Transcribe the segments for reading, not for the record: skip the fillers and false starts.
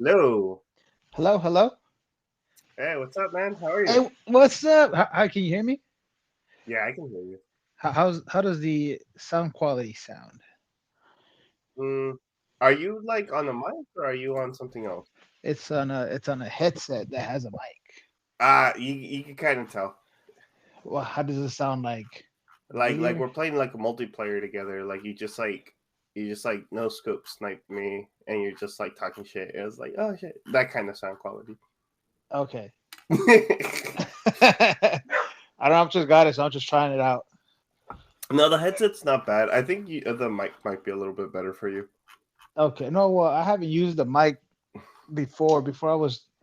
Hello. Hello, hello. Hey, what's up, man? How are you? Hey, what's up? How can you hear me? Yeah, I can hear you. How does the sound quality sound? Mm, are you like on a mic or are you on something else? It's on a headset that has a mic. You can kind of tell. Well, how does it sound like Like weird? we're playing like a multiplayer together. Like you just like no scope snipe me, and you're just like talking shit. It was like oh shit, that kind of sound quality. Okay. I don't know. I've just got it, so I'm just trying it out. No, the headset's not bad. I think the mic might be a little bit better for you. Okay. No, well, I haven't used the mic before.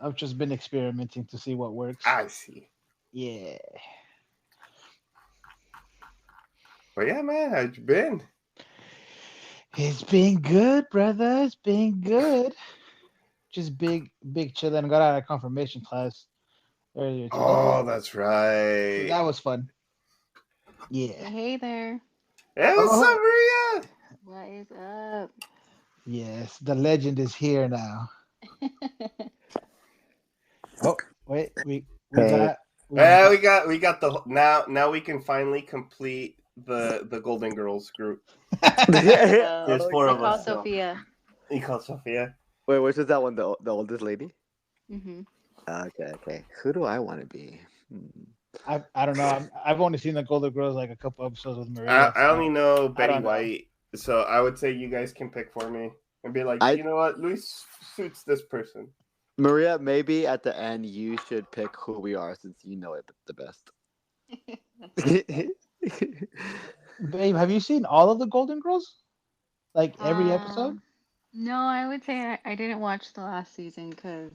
I've just been experimenting to see what works. I see. Yeah. But yeah, man, how'd you been? It's been good, brother. It's been good. Just big chilling. Got out of confirmation class earlier today. Oh, that's So right. that was fun. Yeah. Hey there. Hey, what's up, Oh, Maria? What is up? yes. The legend is here now. Oh, wait. We Hey, got we got We got the now we can finally complete the Golden Girls group. There's Oh, four I of call us yeah. now. Sophia. You call Sophia. Wait, which is that one? The oldest lady? Hmm. Okay, okay. Who do I want to be? I don't know. I've only seen the Golden Girls like a couple episodes with I Maria, I so only know I Betty don't know. White, so I would say you guys can pick for me and be like, I you know what, Luis suits this person. Maria, maybe at the end you should pick who we are since you know it the best. That's okay. Babe, have you seen all of the Golden Girls? Like every episode? Um, no, I would say I didn't watch the last season because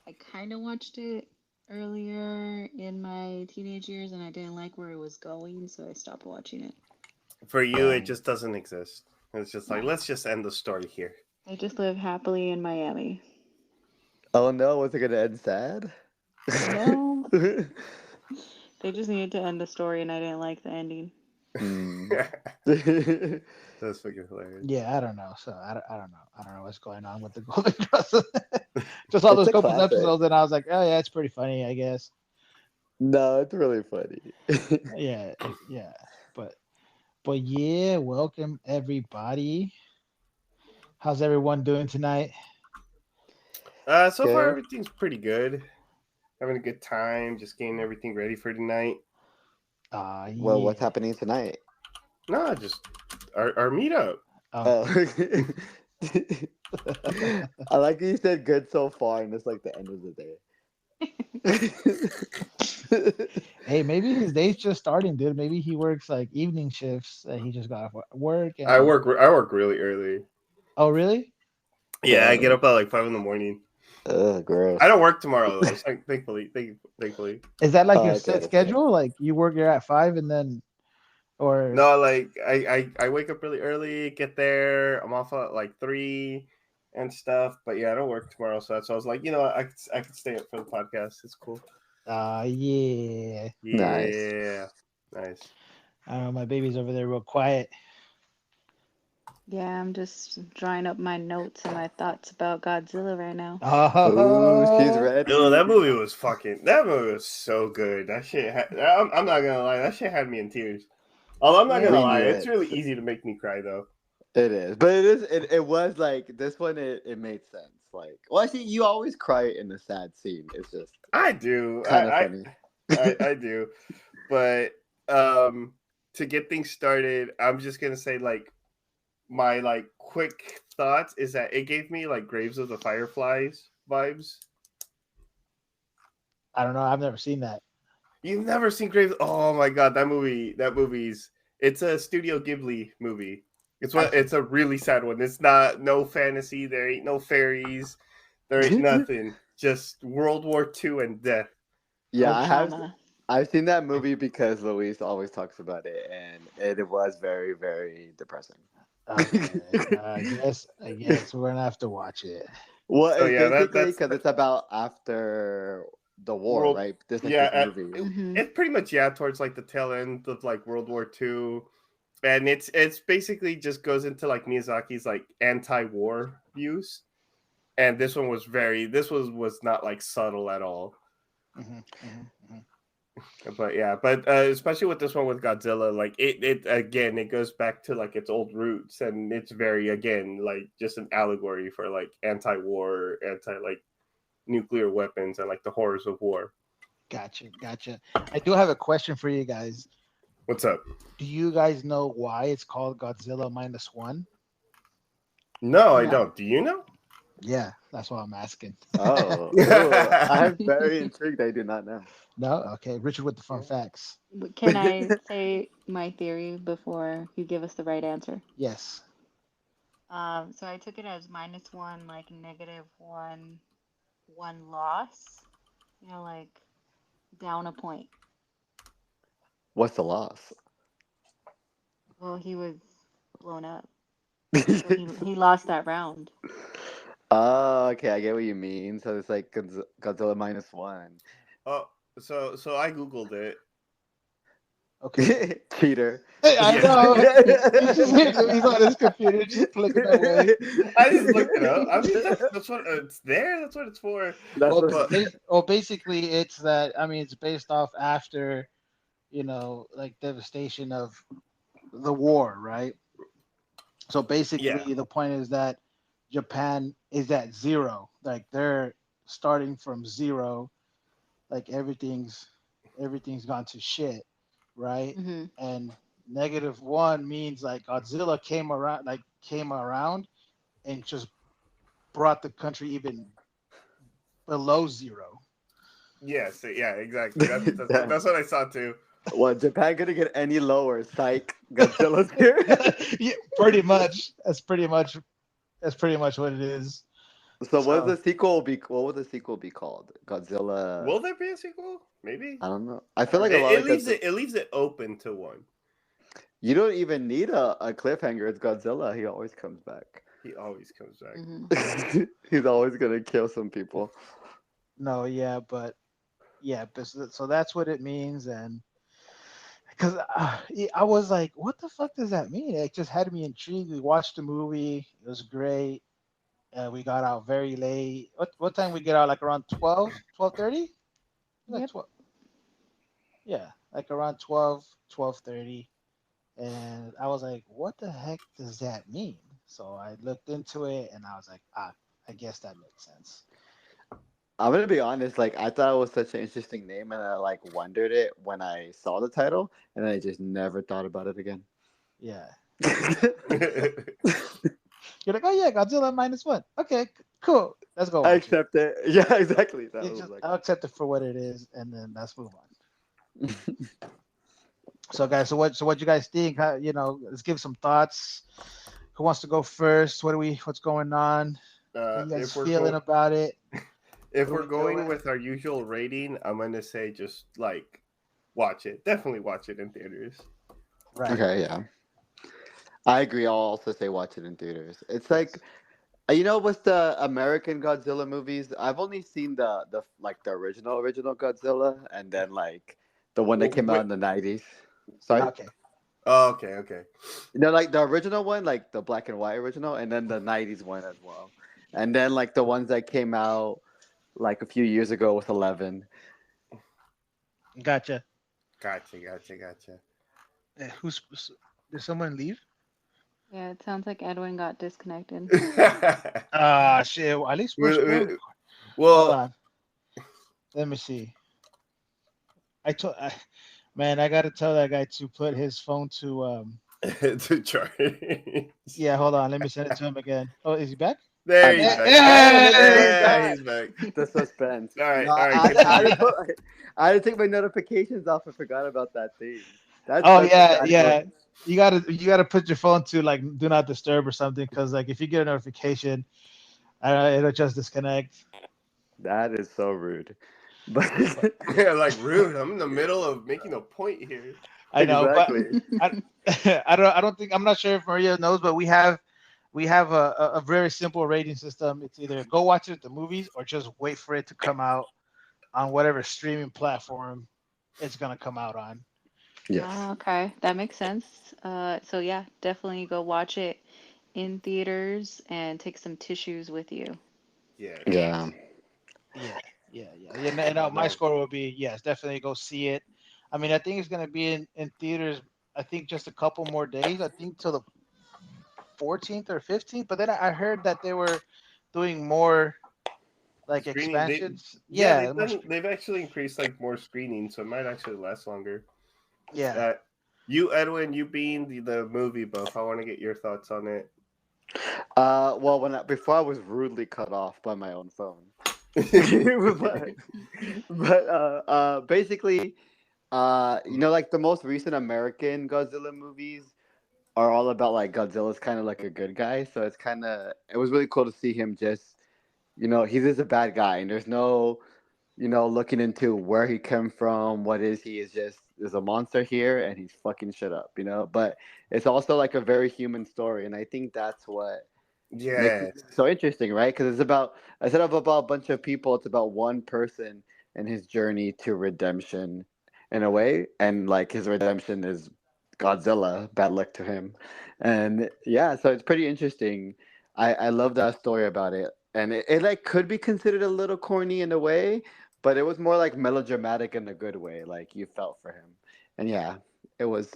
I kind of watched it earlier in my teenage years and I didn't like where it was going, so I stopped watching it. For you, it Yeah. just doesn't exist. It's just like No, let's just end the story here. they just live happily in Miami. Oh no, was it gonna end sad? No, they just needed to end the story and I didn't like the ending. Hmm. That's fucking hilarious. Yeah, I don't know. So I don't know. I don't know what's going on with the Golden Girls. Just all It's those a couple classic. episodes, and I was like, oh yeah, it's pretty funny, I guess. No, it's really funny. Yeah, yeah. But but yeah, welcome everybody. How's everyone doing tonight? So far Good. everything's pretty good. Having a good time, just getting everything ready for tonight. Well, what's Yeah. happening tonight? No, just our meetup. Oh. Okay. I like that you said good so far, and it's like the end of the day. Hey, maybe his day's just starting, dude. Maybe he works like evening shifts. He just got off work I and work I work really early. oh, really? Yeah, I get up at like 5 in the morning. I Gross. don't work tomorrow though. So thankfully. Is that like your Oh, set okay, okay. schedule? Like you work here at 5 and then or No, like I wake up really early, get there. I'm off at like 3 and stuff. But yeah, I don't work tomorrow, so that's why I was like, you know what, I could stay up for the podcast. It's cool. yeah. Nice. Yeah, nice. I don't know, my baby's over there real quiet. Yeah, I'm just drawing up my notes and my thoughts about Godzilla right now. Ooh, she's Oh, Oh, ready. that movie was fucking. That movie was so good. That shit. I'm not gonna lie. That shit had me in tears. Although I'm not gonna We Yeah. lie, knew it's it. really easy to make me cry though. It is, but it is. It was like this one. It made sense. Like, well, actually, you always cry in a sad scene. It's just I do. kind of funny. I do. But um, to get things started, I'm just gonna say like my like quick thoughts is that it gave me like Graves of the Fireflies vibes. I don't know. I've never seen that. You've never seen Graves? Oh my god, that movie! That movie's. It's a Studio Ghibli movie. It's I what. see. It's a really sad one. It's not no fantasy. There ain't no fairies. There ain't nothing. Just World War II and death. Yeah, No trauma. I've seen that movie because Luis always talks about it, and it was very very depressing. Okay. I guess we're gonna have to watch it. Well, So it's yeah, basically that's because it's about after the war, world. right? There's like Yeah, this movie. Hmm. it's pretty much yeah towards like the tail end of like World War II, and it's basically just goes into like Miyazaki's like anti-war views. and this one was was not like subtle at all. But yeah, especially with this one with Godzilla, like it again, it goes back to like its old roots, and it's very again like just an allegory for like anti-war, anti like nuclear weapons, and like the horrors of war. Gotcha. I do have a question for you guys. What's up? Do you guys know why it's called Godzilla Minus One? No, I No. don't. Do you know? Yeah, that's what I'm asking. Oh, I'm very intrigued. I do not know. No? Okay. Richard with the fun facts. Can I say my theory before you give us the right answer? Yes. So I took it as -1, like -1, one loss. You know, like down a point. What's the loss? Well, he was blown up. So he lost that round. Oh, okay, I get what you mean. So it's like Godzilla minus one. Oh, so I googled it. Okay. Cheater. Hey, I know. He's on his computer just clicking away. I just looked it up. I mean, that's what it's there. That's what it's for. That's what- Basically, it's that. I mean, it's based off after, like devastation of the war, right? So basically, the point is that Japan is at zero. Like they're starting from zero. Like everything's gone to shit, right? Mm-hmm. And -1 means like Godzilla came around and just brought the country even below zero. Yes, yeah, exactly. That's what I saw too. What, Japan gonna get any lower? Psych, Godzilla's here. Yeah, pretty much. That's pretty much what it is. So what would the sequel be? What would the sequel be called? Godzilla. Will there be a sequel? Maybe. I don't know. I feel like a lot of it leaves it open to one. You don't even need a cliffhanger. It's Godzilla. He always comes back. He always comes back. Mm-hmm. He's always gonna kill some people. No, but so that's what it means, and because I was like, what the fuck does that mean? It just had me intrigued. We watched the movie. It was great. We got out very late. What time we get out? Like around 12:30? Like Yep. 12. Yeah, like around 12:30. And I was like, what the heck does that mean? So I looked into it and I was like, I guess that makes sense. I'm gonna be honest. Like, I thought it was such an interesting name, and I like wondered it when I saw the title, and I just never thought about it again. Yeah. You're like, oh yeah, Godzilla -1. Okay, cool. Let's go. I accept it. Yeah, exactly. That was I'll accept it for what it is, and then let's move on. So guys, so what you guys think? How, let's give some thoughts. Who wants to go first? What's going on? How you guys feeling about it? If we're going with our usual rating, I'm gonna say just like watch it. Definitely watch it in theaters. Right. Okay, yeah. I agree. I'll also say watch it in theaters. It's like, with the American Godzilla movies, I've only seen the original Godzilla, and then like the one that came out in the 90s. Sorry. Okay. Oh, okay. Like the original one, like the black and white original, and then the 90s one as well. And then like the ones that came out like a few years ago with 11. Gotcha. Did someone leave? Yeah, it sounds like Edwin got disconnected. Shit. Well, at least well, hold on. Let me see. Man, I gotta tell that guy to put his phone to to charge. Yeah, hold on. Let me send it to him again. Oh, is he back? There he's back. Yeah, he's back. The suspense. All right, No, all right. I had to take my notifications off. I forgot about that thing. Yeah. You gotta put your phone to like do not disturb or something, because like if you get a notification, it'll just disconnect. That is so rude. But Yeah, like rude. I'm in the middle of making a point here. I know, exactly. but I don't think, I'm not sure if Maria knows, but we have a very simple rating system. It's either go watch it at the movies or just wait for it to come out on whatever streaming platform it's gonna come out on. Yes. Okay, that makes sense. So yeah, definitely go watch it in theaters and take some tissues with you. Yeah. Yeah. Yeah, yeah. And my Man. score would be yes, definitely go see it. I mean, I think it's gonna be in theaters. I think just a couple more days. I think till the 14th or 15th. But then I heard that they were doing more like Screening expansions. yeah, Yeah, more. they've actually increased like more screening, so it might actually last longer. Yeah. Uh you Edwin, you being the movie buff, I want to get your thoughts on it. Well, before I was rudely cut off by my own phone, but basically, like the most recent American Godzilla movies are all about like Godzilla's kind of like a good guy, so it was really cool to see him just, he's just a bad guy, and there's no, looking into where he came from, what is he is just there's a monster here and he's fucking shit up, but it's also like a very human story, and I think that's what makes it Yeah. so interesting, right? Because it's about instead of about a bunch of people, it's about one person and his journey to redemption, in a way, and like his redemption is Godzilla. Bad luck to him, and yeah, so it's pretty interesting. I love that story about it, and it like could be considered a little corny in a way, but it was more like melodramatic in a good way. Like you felt for him, and yeah, it was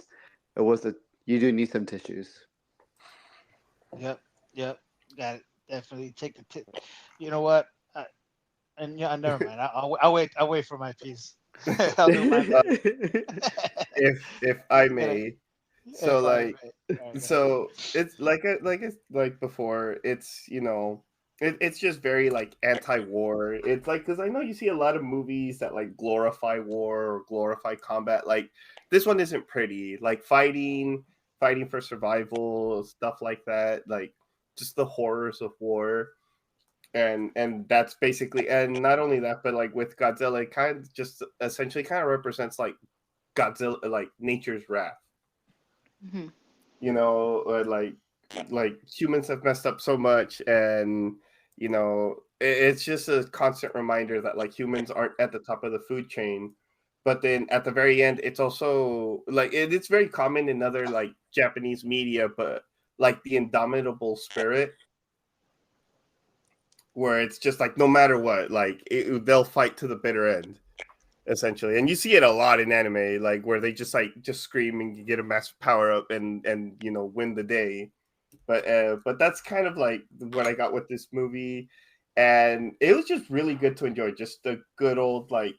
it was a you do need some tissues. Yep. Yep. Got it. Definitely take the tip. You know what? And yeah, never mind. I'll wait. I'll wait for my piece. I'll do my Uh, bit. if I Get it. may. So If I like may. All right, go ahead. so it's like it's like before, it's it's just very like anti-war. It's like, because I know you see a lot of movies that like glorify war or glorify combat. Like this one isn't pretty, like fighting for survival, stuff like that, like just the horrors of war. And that's basically, and not only that, but like with Godzilla, it kind of just essentially kind of represents like Godzilla, like nature's wrath. Hmm. Like humans have messed up so much, and it's just a constant reminder that like humans aren't at the top of the food chain. But then at the very end, it's also like it's very common in other like Japanese media, but like the indomitable spirit, where it's just like no matter what, like they'll fight to the bitter end, essentially. And you see it a lot in anime, like where they just scream and get a massive power up and win the day. But that's kind of like what I got with this movie, and it was just really good to enjoy. Just the good old like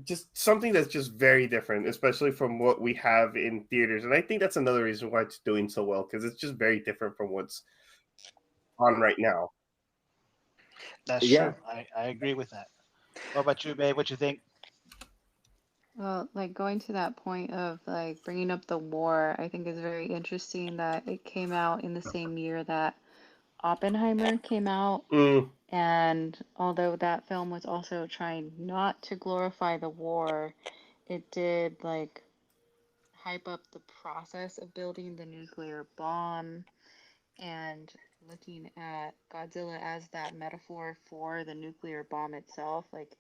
just something that's just very different, especially from what we have in theaters. And I think that's another reason why it's doing so well, because it's just very different from what's on right now. That's Yeah, true. I agree with that. What about you, babe? What you think? Well, like going to that point of like bringing up the war, I think is very interesting that it came out in the same year that Oppenheimer came out. Mm, And although that film was also trying not to glorify the war, it did like hype up the process of building the nuclear bomb and looking at Godzilla as that metaphor for the nuclear bomb itself. Like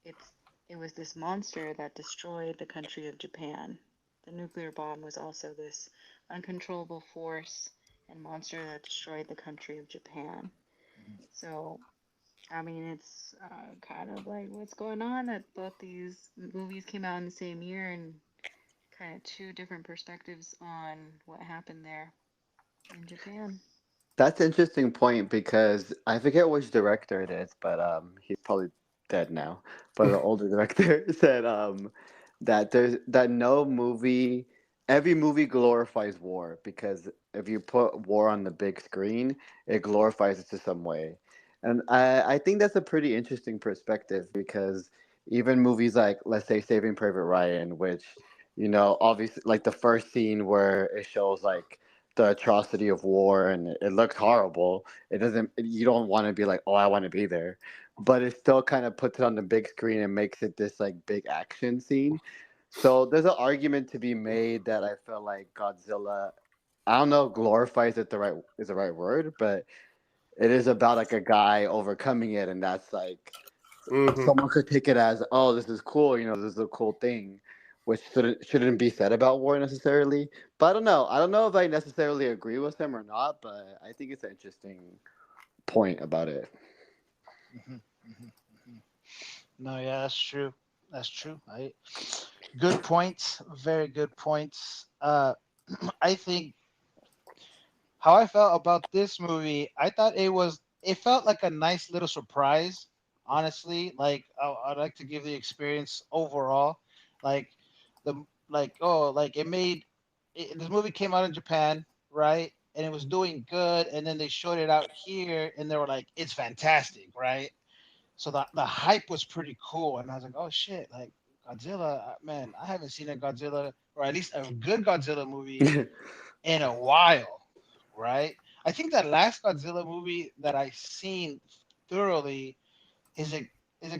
it's it was this monster that destroyed the country of Japan. The nuclear bomb was also this uncontrollable force and monster that destroyed the country of Japan. So I mean, it's kind of like what's going on that both these movies came out in the same year and kind of two different perspectives on what happened there in Japan. that's an interesting point because I forget which director it is, but he's probably dead now. But the older director said that no movie, every movie glorifies war because if you put war on the big screen, it glorifies it to some way, and I think that's a pretty interesting perspective because even movies like, let's say, Saving Private Ryan, which obviously like the first scene where it shows like the atrocity of war and it looks horrible. It doesn't, you don't want to be like, oh, I want to be there, but it still kind of puts it on the big screen and makes it this like big action scene. So there's an argument to be made that I feel like Godzilla, I don't know if glorifies it the right word, but it is about like a guy overcoming it, and that's like hmm someone could take it as, oh, this is cool, this is a cool thing, which shouldn't be said about war necessarily. But I don't know. I don't know if I necessarily agree with him or not, but I think it's interesting. point about it. Mhm, mhm, mhm. No, yeah, that's true. That's true. Good points. Very good points. I think how I felt about this movie, I thought it felt like a nice little surprise, honestly. Like I'd like to give the experience overall. Like like this movie came out in Japan, right? And it was doing good, and then they showed it out here and they were like, it's fantastic, right? So the hype was pretty cool, and I was like, oh shit, like Godzilla, man, I haven't seen a Godzilla or at least a good Godzilla movie in a while, right? I think that last Godzilla movie that I seen thoroughly is it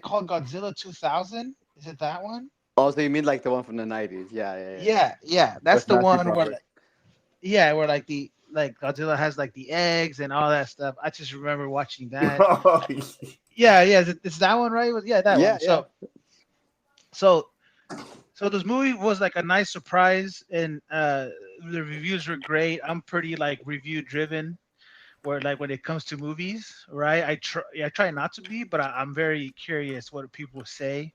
called Godzilla 2000? Is it that one? Oh, so you mean like the one from the 90s? Yeah, yeah, yeah. Yeah, yeah, that's With the Matthew one where Broderick. where like Godzilla has like the eggs and all that stuff. I just remember watching that. Oh, Yeah, yeah, it's that one, right? Yeah, that Yeah, one. yeah. So so this movie was like a nice surprise, and the reviews were great. I'm pretty like review driven, where like when it comes to movies, right? I try not to be, but I'm very curious what people say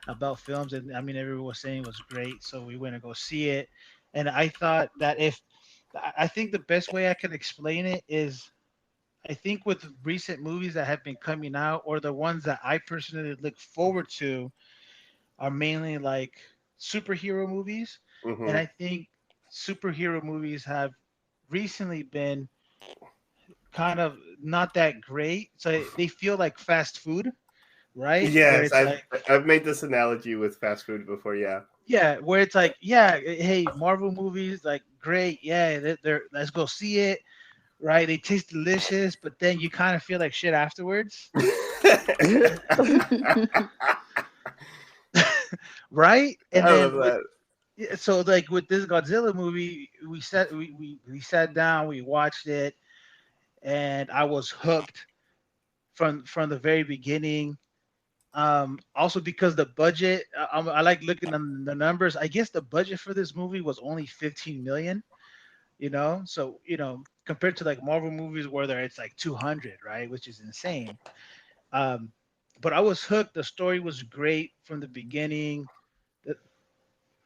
about films, and I mean everyone was saying it was great, so we went to go see it, and I thought that if I think the best way I can explain it is I think with recent movies that have been coming out, or the ones that I personally look forward to, are mainly like superhero movies, and hmm I think superhero movies have recently been kind of not that great. So they feel like fast food, right? Where Yes, it's I've like, I've made this analogy with fast food before. Yeah. yeah, where it's like, yeah, hey, Marvel movies, like, great, yeah, they're let's go see it, right? They taste delicious, but then you kind of feel like shit afterwards, right? And I love then with that. yeah, so like with this Godzilla movie, we sat down, we watched it, and I was hooked from the very beginning. Also because the budget, I like looking at the numbers. I guess the budget for this movie was only 15 million. So compared to like Marvel movies where it's like 200, right, which is insane. Um, but I was hooked. The story was great from the beginning. The,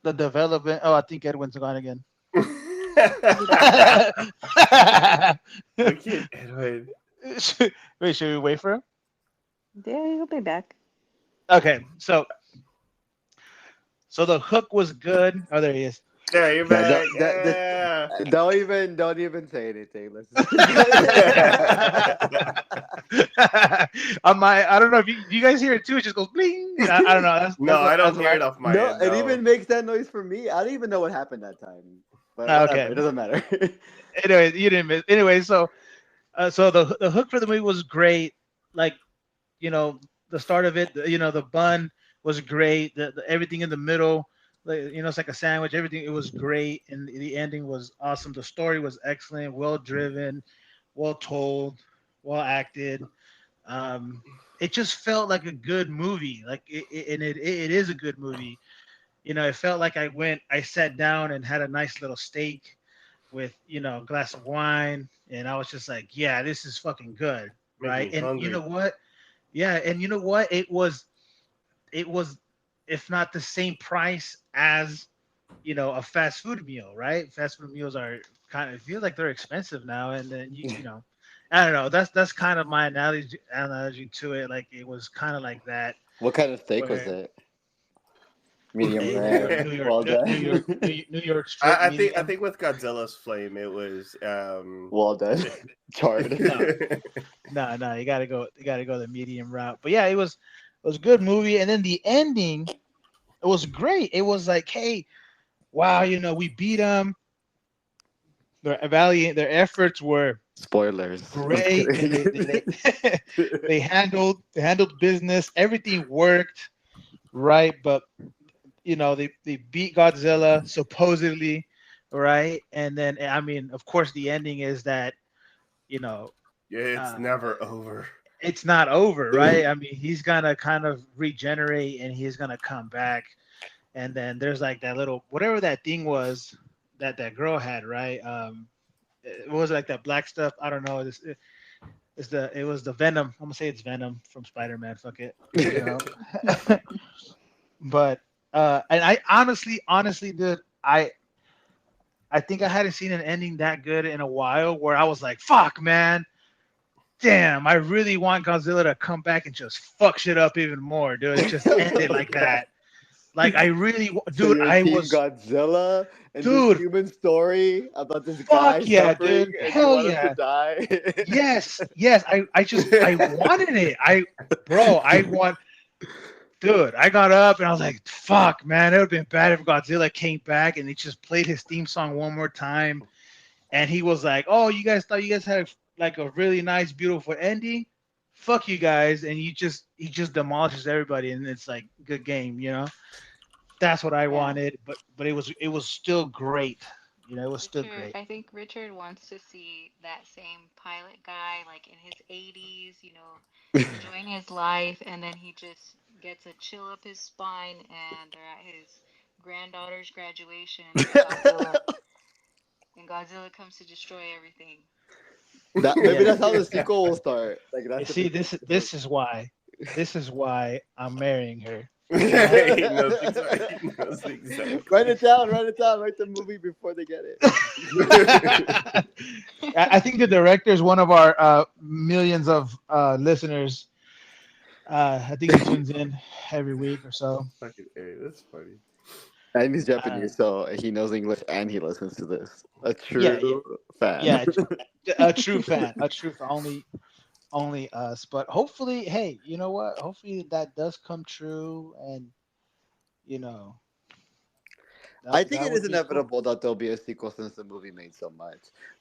the development. Oh, I think Edwin's gone again. I'll be back. Look at Edwin. Wait, should we wait for him? Yeah, he'll be back. Okay, so the hook was good. Oh, there he is. Yeah, you're Yeah, back. Yeah. don't even say anything. Let's just... I don't know if you guys hear it too. It just goes bling. I don't know. No, I don't That's hear my. it off my No, end. it No. even makes that noise for me. I don't even know what happened that time, but whatever. Okay. It doesn't matter. Anyway, you didn't miss. Anyway, so the hook for the movie was great. Like you know, the start of it. The bun was great. The everything in the middle. Like, it's like a sandwich. Everything it was great, and the ending was awesome. The story was excellent, well driven, well told, well acted. Um, it just felt like a good movie. Like and it is a good movie. It felt like I sat down and had a nice little steak with a glass of wine, and I was just like, yeah, this is fucking good, Make right? me And you hungry. know what? Yeah, and you know what? It was if not the same price as a fast food meal, right? Fast food meals are kind of feel like they're expensive now, and then I don't know. That's kind of my analogy to it. Like it was kind of like that, What kind of steak was where it? Medium a New York, rare. New York, Well New York, done. New York strip I medium. think with Godzilla's flame, it was Well done. Charred. No, no, you gotta go the medium route. But yeah, it was a good movie, and then the ending, it was great. It was like, hey, wow, we beat them. Their efforts were Spoilers. Just great, and they kidding. they they, they handled business. Everything worked right, but they beat Godzilla supposedly, right? And then I mean, of course, the ending is that you know yeah, it's uh, never over. it's not over, right? I mean, he's gonna kind of regenerate and he's gonna come back. And then there's like that little whatever that thing was that girl had, right? What was it, like that black stuff? I don't know. it was the Venom. I'm gonna say it's Venom from Spider-Man. Fuck it, you know. But and I honestly, dude, I think I hadn't seen an ending that good in a while where I was like, fuck, man. Damn, I really want Godzilla to come back and just fuck shit up even more, dude. It just ended like that. Like I really, So dude, you're I Team was, Godzilla and this dude, human story about this guy fuck yeah, suffering dude, and you hell want him to yeah, die. yes. I wanted it. I want, dude. I got up and I was like, fuck, man, it would have been bad if Godzilla came back and he just played his theme song one more time. And he was like, "Oh, you guys thought you guys had like a really nice, beautiful ending? Fuck you guys!" And he just demolishes everybody, and it's like good game, you know. That's what I Yeah. wanted, but it was still great, you know. It was still Richard, great. I think Richard wants to see that same pilot guy, like in his 80s, enjoying his life, and then he just gets a chill up his spine, and they're at his granddaughter's graduation, and Godzilla comes to destroy everything. Maybe Yeah. that's how the sequel will start. Like You that's the see, potential. this is why I'm marrying her. You know? He knows exactly. He knows exactly. Write it down. Write it down. Write the movie before they get it. I think the director is one of our millions of listeners. I think he tunes in every week or so. Fucking A, that's funny. And he's Uh, Japanese, so he knows English and he listens to this. A yeah, true fan. yeah, a true fan, only us. But hopefully, hey, you know what? Hopefully that does come true, and you know I think that it would is be cool. inevitable that there'll be a sequel since the movie made so much.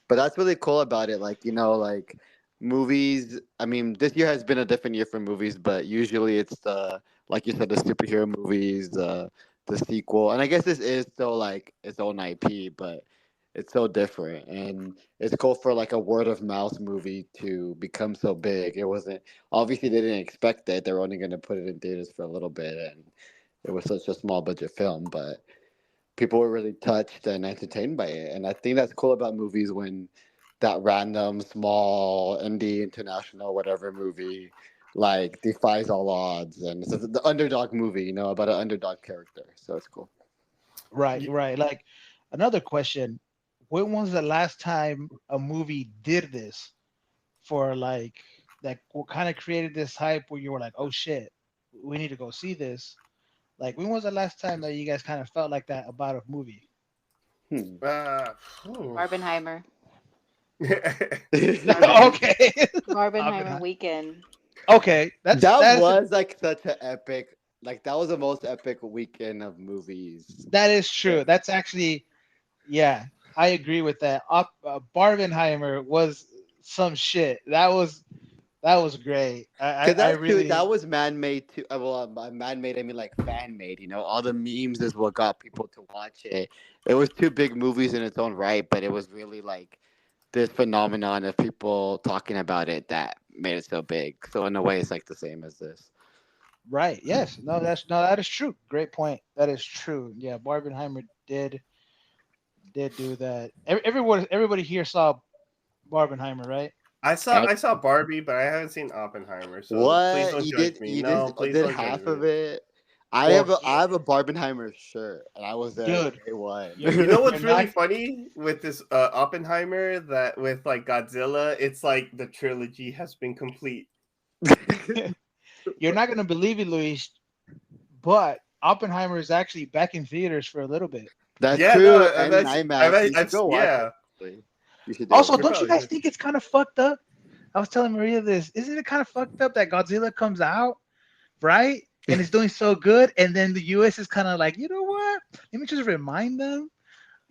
But that's really cool about it. Like, like movies. I mean, this year has been a different year for movies, but usually it's like you said, the superhero movies, the sequel. And I guess this is still like its own IP, but it's so different. And it's cool for like a word of mouth movie to become so big. It wasn't, obviously, they didn't expect it. They were only going to put it in theaters for a little bit. And it was such a small budget film, but people were really touched and entertained by it. And I think that's cool about movies when that random, small, indie, international, whatever movie like defies all odds. And it's the underdog movie, about an underdog character. So it's cool. Right, right. Like another question: when was the last time a movie did this for like what kind of created this hype where you were like, oh shit, we need to go see this? Like, when was the last time that you guys kind of felt like that about a movie? Hmm. Phew. Barbenheimer. Okay. Barbenheimer Oppenheimer. weekend. Okay, That that's was like such an epic, like that was the most epic weekend of movies. that is true. That's actually, yeah, I agree with that. Barbenheimer was some shit. That was great. Cause I that's true. really That was man-made too. Well, by man-made I mean like fan-made. All the memes is what got people to watch it. It was two big movies in its own right, but it was really like this phenomenon of people talking about it that made it so big. So in a way, it's like the same as this. right. Yes. No, that is true. Great point. That is true. Yeah, Barbenheimer did do that. Everybody here saw Barbenheimer, right? I saw Barbie, but I haven't seen Oppenheimer. So please What don't you judge did? me. You did No, please did don't judge half of me. it. I Well, have a Barbenheimer shirt, and I was there dude, day one. You know you're what's really not funny with this Oppenheimer that with like Godzilla, it's like the trilogy has been complete. you're not gonna believe it, Luis, but Oppenheimer is actually back in theaters for a little bit. That's Yeah, true, no, and in IMAX. You should go watch it. yeah. Actually. You should do Also, it. You don't you probably guys should. think it's kind of fucked up? I was telling Maria this. Isn't it kind of fucked up that Godzilla comes out, right? And it's doing so good, and then the US is kind of like, you know what? Let me just remind them,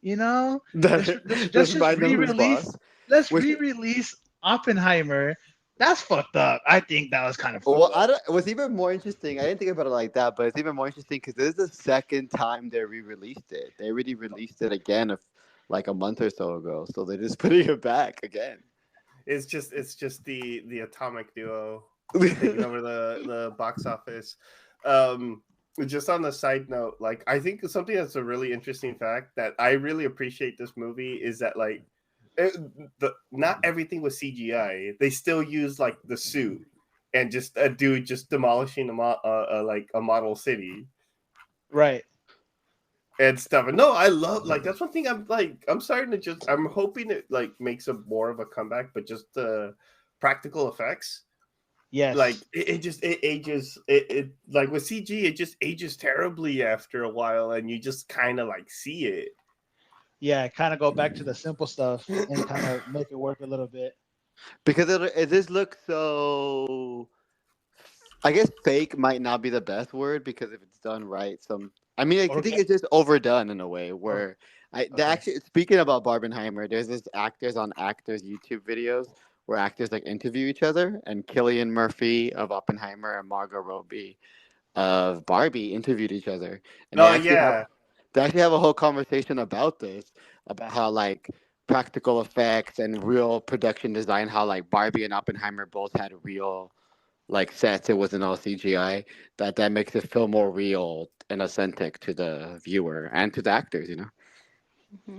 you know, let's Let's just remind them who's re-release, boss. let's Which, re-release Oppenheimer. That's fucked up. I think that was kind of fucked well, up. what's even more interesting, I didn't think about it like that, but it's even more interesting because this is the second time they re-released it. They already released it again like a month or so ago, so they're just putting it back again. It's just the atomic duo taking over the box office. Um, just on the side note, like I think something that's a really interesting fact that I really appreciate this movie is that like not everything was CGI. They still used like the suit and just a dude just demolishing like a model city Right. and stuff. And no, I love like that's one thing I'm starting to I'm hoping it like makes a more of a comeback, but just the practical effects. Yes. Like it ages it like with CG it just ages terribly after a while, and you just kind of like see it. Yeah, kind of go back to the simple stuff and kind of make it work a little bit. Because it just looks so. I guess fake might not be the best word because if it's done right, I mean, I think it's just overdone in a way where actually speaking about Barbenheimer, there's this actors on actors YouTube videos where actors like interview each other, and Cillian Murphy of Oppenheimer and Margot Robbie of Barbie interviewed each other, and they actually have a whole conversation about this, about how like practical effects and real production design, how like Barbie and Oppenheimer both had real like sets. It wasn't all CGI. That makes it feel more real and authentic to the viewer and to the actors.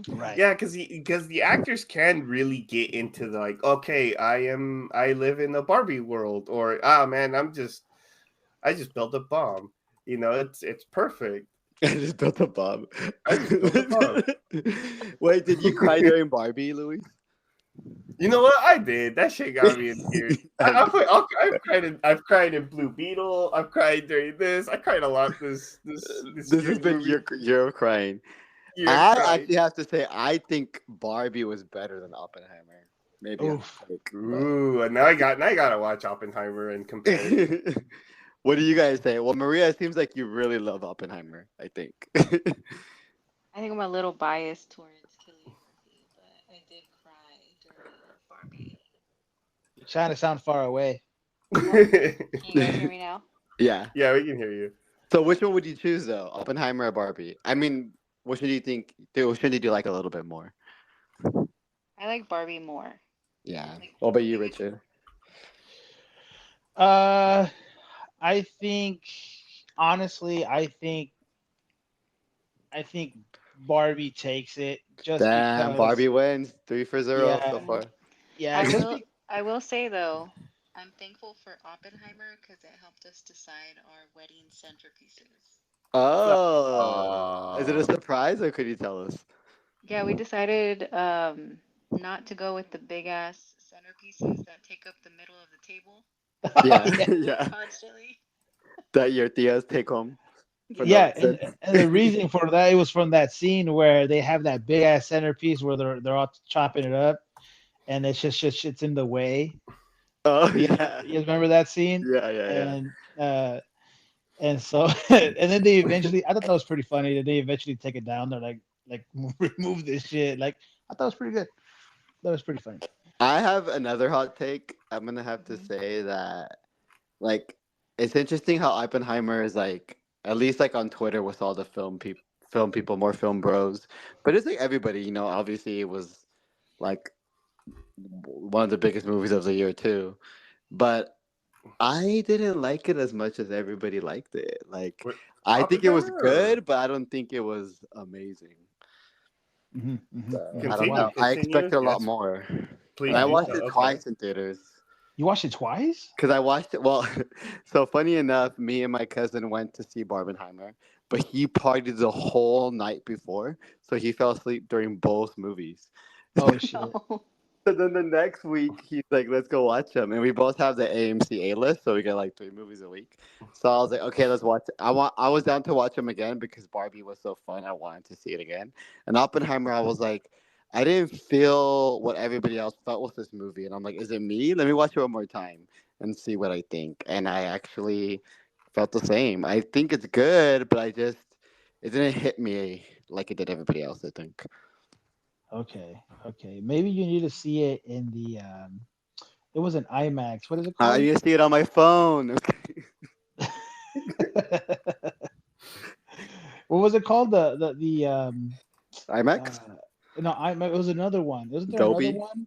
Right. Yeah, because the actors can really get into the like, okay, I live in a Barbie world, or man, I just built a bomb. It's perfect. I just built a bomb. I just built a bomb. Wait, did you cry during Barbie, Louis? You know what? I did. That shit got me in tears. I've cried in Blue Beetle. I've cried during this. I cried a lot this has been your crying. I actually have to say, I think Barbie was better than Oppenheimer. Maybe. Ooh, and now I gotta watch Oppenheimer and compare. What do you guys say? Well, Maria, it seems like you really love Oppenheimer. I think. I think I'm a little biased towards Cillian Murphy, but I did cry during Barbie. You're trying to sound far away. Can you guys hear me now? Yeah. Yeah, we can hear you. So, which one would you choose, though? Oppenheimer or Barbie? I mean, which one do you think? Which one did you like a little bit more? I like Barbie more. Yeah. What about you, Richard? I think, honestly, I think Barbie takes it just Damn, because Barbie wins 3-0 so far. Yeah, I will say though, I'm thankful for Oppenheimer because it helped us decide our wedding centerpieces. Oh, is it a surprise or could you tell us? Yeah, we decided not to go with the big ass centerpieces that take up the middle of the table. Yeah. Constantly. That your tias take home. Yeah, and the reason for that, it was from that scene where they have that big ass centerpiece where they're all chopping it up, and it's just shit's in the way. Oh yeah, you remember that scene? Yeah. And so and then they eventually, I thought that was pretty funny that they eventually take it down. They're like remove this shit. Like I thought it was pretty good. That was pretty funny. I have another hot take. I'm gonna have to say that, like, it's interesting how Oppenheimer is like, at least like on Twitter with all the film people, more film bros. But it's like everybody, obviously it was like one of the biggest movies of the year too. But I didn't like it as much as everybody liked it. Like, I think it was good, but I don't think it was amazing. I don't know. I expected a lot more. Please. And I watched it twice in theaters. You watched it twice? Because I watched it. Well, so funny enough, me and my cousin went to see Barbenheimer, but he partied the whole night before, so he fell asleep during both movies. Oh shit! No. So then the next week, he's like, "Let's go watch them," and we both have the AMC A list, so we get like 3 movies a week. So I was like, "Okay, let's watch it." I was down to watch them again because Barbie was so fun. I wanted to see it again. And Oppenheimer, I was like, I didn't feel what everybody else felt with this movie, and I'm like, "Is it me? Let me watch it one more time and see what I think." And I actually felt the same. I think it's good, but it didn't hit me like it did everybody else, I think. Okay. Maybe you need to see it in the. It was an IMAX. What is it called? I need to see it on my phone. What was it called? The IMAX? No, IMAX. It was another one. Isn't there Dolby? another one?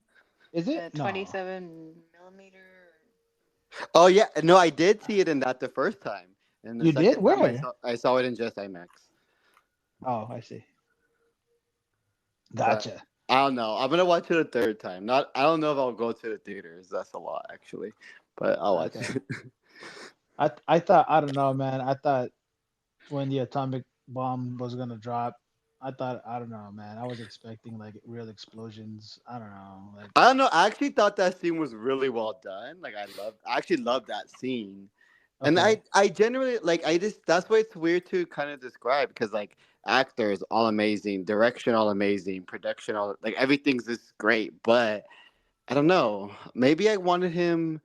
Is it? 27 millimeter. Oh yeah, no, I did see it in that the first time. And the You second did? time Where? I saw it in just IMAX. Oh, I see. Gotcha. I don't know. I'm gonna watch it a third time. Not. I don't know if I'll go to the theaters. That's a lot, actually. But I'll watch Okay. it. I thought, I don't know, man. I thought when the atomic bomb was gonna drop, I thought, I don't know, man. I was expecting like real explosions. I don't know, like I don't know. I actually thought that scene was really well done. Like I actually loved that scene. And okay, I generally like I just that's why it's weird to kind of describe because like actors all amazing, direction all amazing, production all like everything's just great, but I don't know. Maybe I wanted him.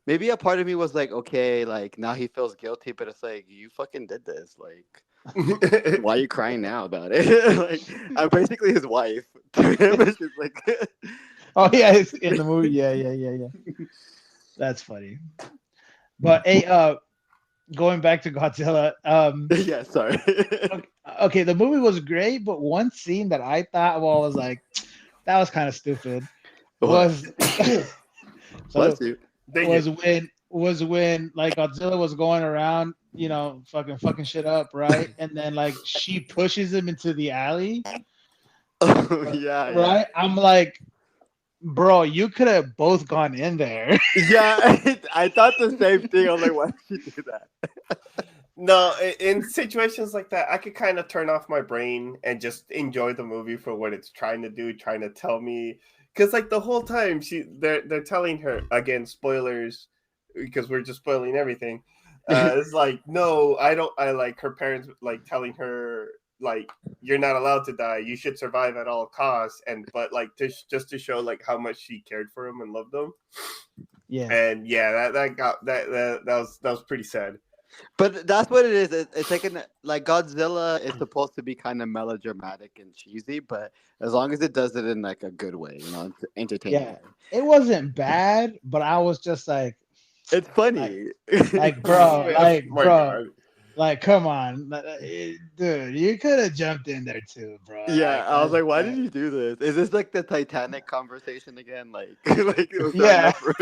Maybe a part of me was like, okay, like now he feels guilty, but it's like you fucking did this. Like, why are you crying now about it? Like, I'm basically his wife. To him, it's just like, oh yeah, it's in the movie, yeah. That's funny. But hey, going back to Godzilla, yeah, sorry. okay, okay, the movie was great, but one scene that I thought, well, was like that was kind of stupid What? was Bless so you. Thank you. was when like Godzilla was going around, fucking shit up, right? And then like she pushes him into the alley, Oh yeah, yeah, right? I'm like, bro, you could have both gone in there. yeah. I thought the same thing. I was like, why did she do that? No, in situations like that, I could kind of turn off my brain and just enjoy the movie for what it's trying to do, trying to tell me. Because like the whole time, they're telling her again, spoilers, because we're just spoiling everything. It's like no, I don't. I like her parents like telling her like you're not allowed to die. You should survive at all costs. And but like just to show like how much she cared for him and loved him. Yeah, And yeah, that was pretty sad. But that's what it is. It's like like Godzilla is supposed to be kind of melodramatic and cheesy, but as long as it does it in like a good way, entertaining yeah. way. It wasn't bad, but I was just It's like, funny. bro, Oh my god. like, come on, dude, you could have jumped in there too, bro. Yeah, Like I was like, why did that, you do this? Is this like the Titanic conversation again? Like, like was there yeah, enough room?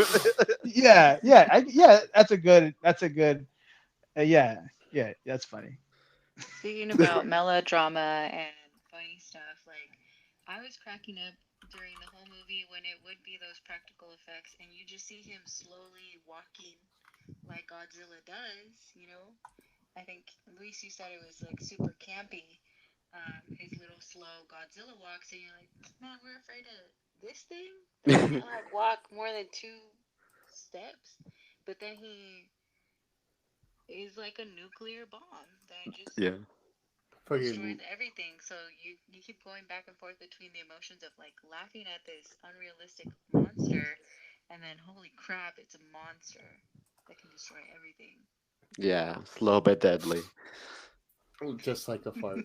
yeah. That's a good. Yeah, that's funny. Speaking about melodrama and funny stuff, like I was cracking up during the whole movie when it would be those practical effects and you just see him slowly walking like Godzilla does. I think Luis, you said it was like super campy. His little slow Godzilla walks, and you're like, man, we're afraid of this thing that can't like walk more than 2 steps. But then he is like a nuclear bomb that just Yeah. destroys Fucking everything. So you keep going back and forth between the emotions of like laughing at this unrealistic monster, and then holy crap, it's a monster that can destroy everything. Yeah, slow but deadly. just like a fart.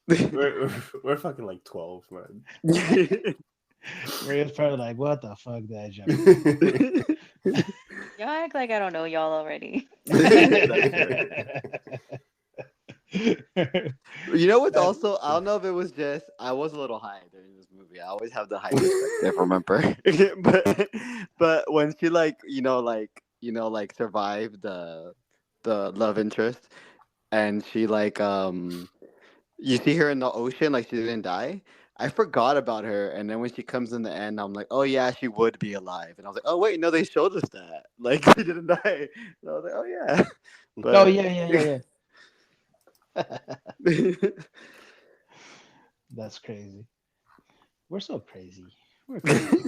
We're We're fucking like 12, man. probably like, what the fuck, that jump? Y'all act like I don't know y'all already. You know what's also I don't know if it was just I was a little high during this movie. I always have the high perspective, remember? but when she like survived the love interest and she you see her in the ocean like she didn't die. I forgot about her, and then when she comes in the end, I'm like, oh yeah, she would be alive. And I was like, oh wait, no, they showed us that like she didn't die. And I was like, oh yeah, Oh but yeah. That's crazy. We're so crazy. We're crazy.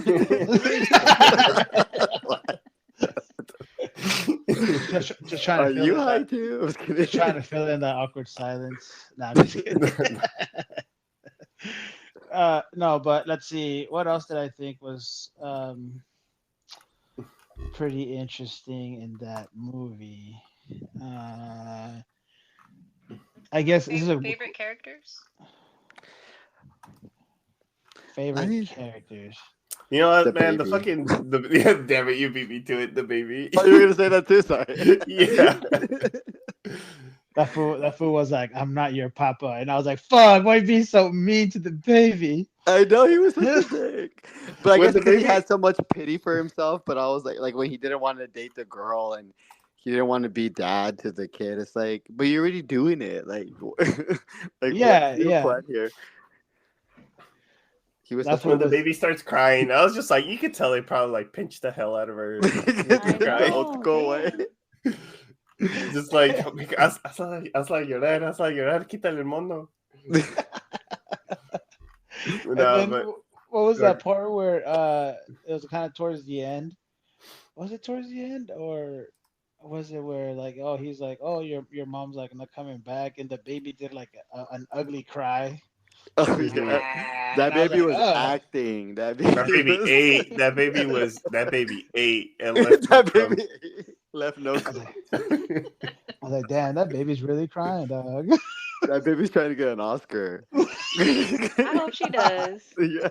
just trying Are to fill you in high that. too? I was Just trying kidding. to fill in that awkward silence. Nah, I'm just kidding. No, but let's see. What else did I think was pretty interesting in that movie? Uh, I guess this is a Favorite characters? I favorite mean, characters. You know the what, man? The baby. fucking yeah, damn it, you beat me to it. The baby. Oh, you were gonna say that too. Sorry. Yeah. That fool was like, "I'm not your papa," and I was like, "Fuck! Why be so mean to the baby?" I know he was such a dick, but I When guess the because he baby had so much pity for himself. But I was like when he didn't want to date the girl and he didn't want to be dad to the kid. It's like, but you're already doing it. Like, like what's Yeah, your yeah. plan here? He was That's When supposed the what was. baby starts crying, I was just like, you could tell they probably like pinched the hell out of her. I the old know. school way. Damn. Just like, hazla llorar, quítale el mono. And No, then but what was Good. that part where it was kind of towards the end? Was it towards the end or was it where like oh he's like oh your mom's like not coming back and the baby did like an ugly cry. Oh He's like, yeah, ah, that and I was baby like, was oh. acting. That that baby baby was. ate. That baby ate and left no that crumbs. baby left no. I was like, damn, that baby's really crying, dog. That baby's trying to get an Oscar. I hope she does. Yeah.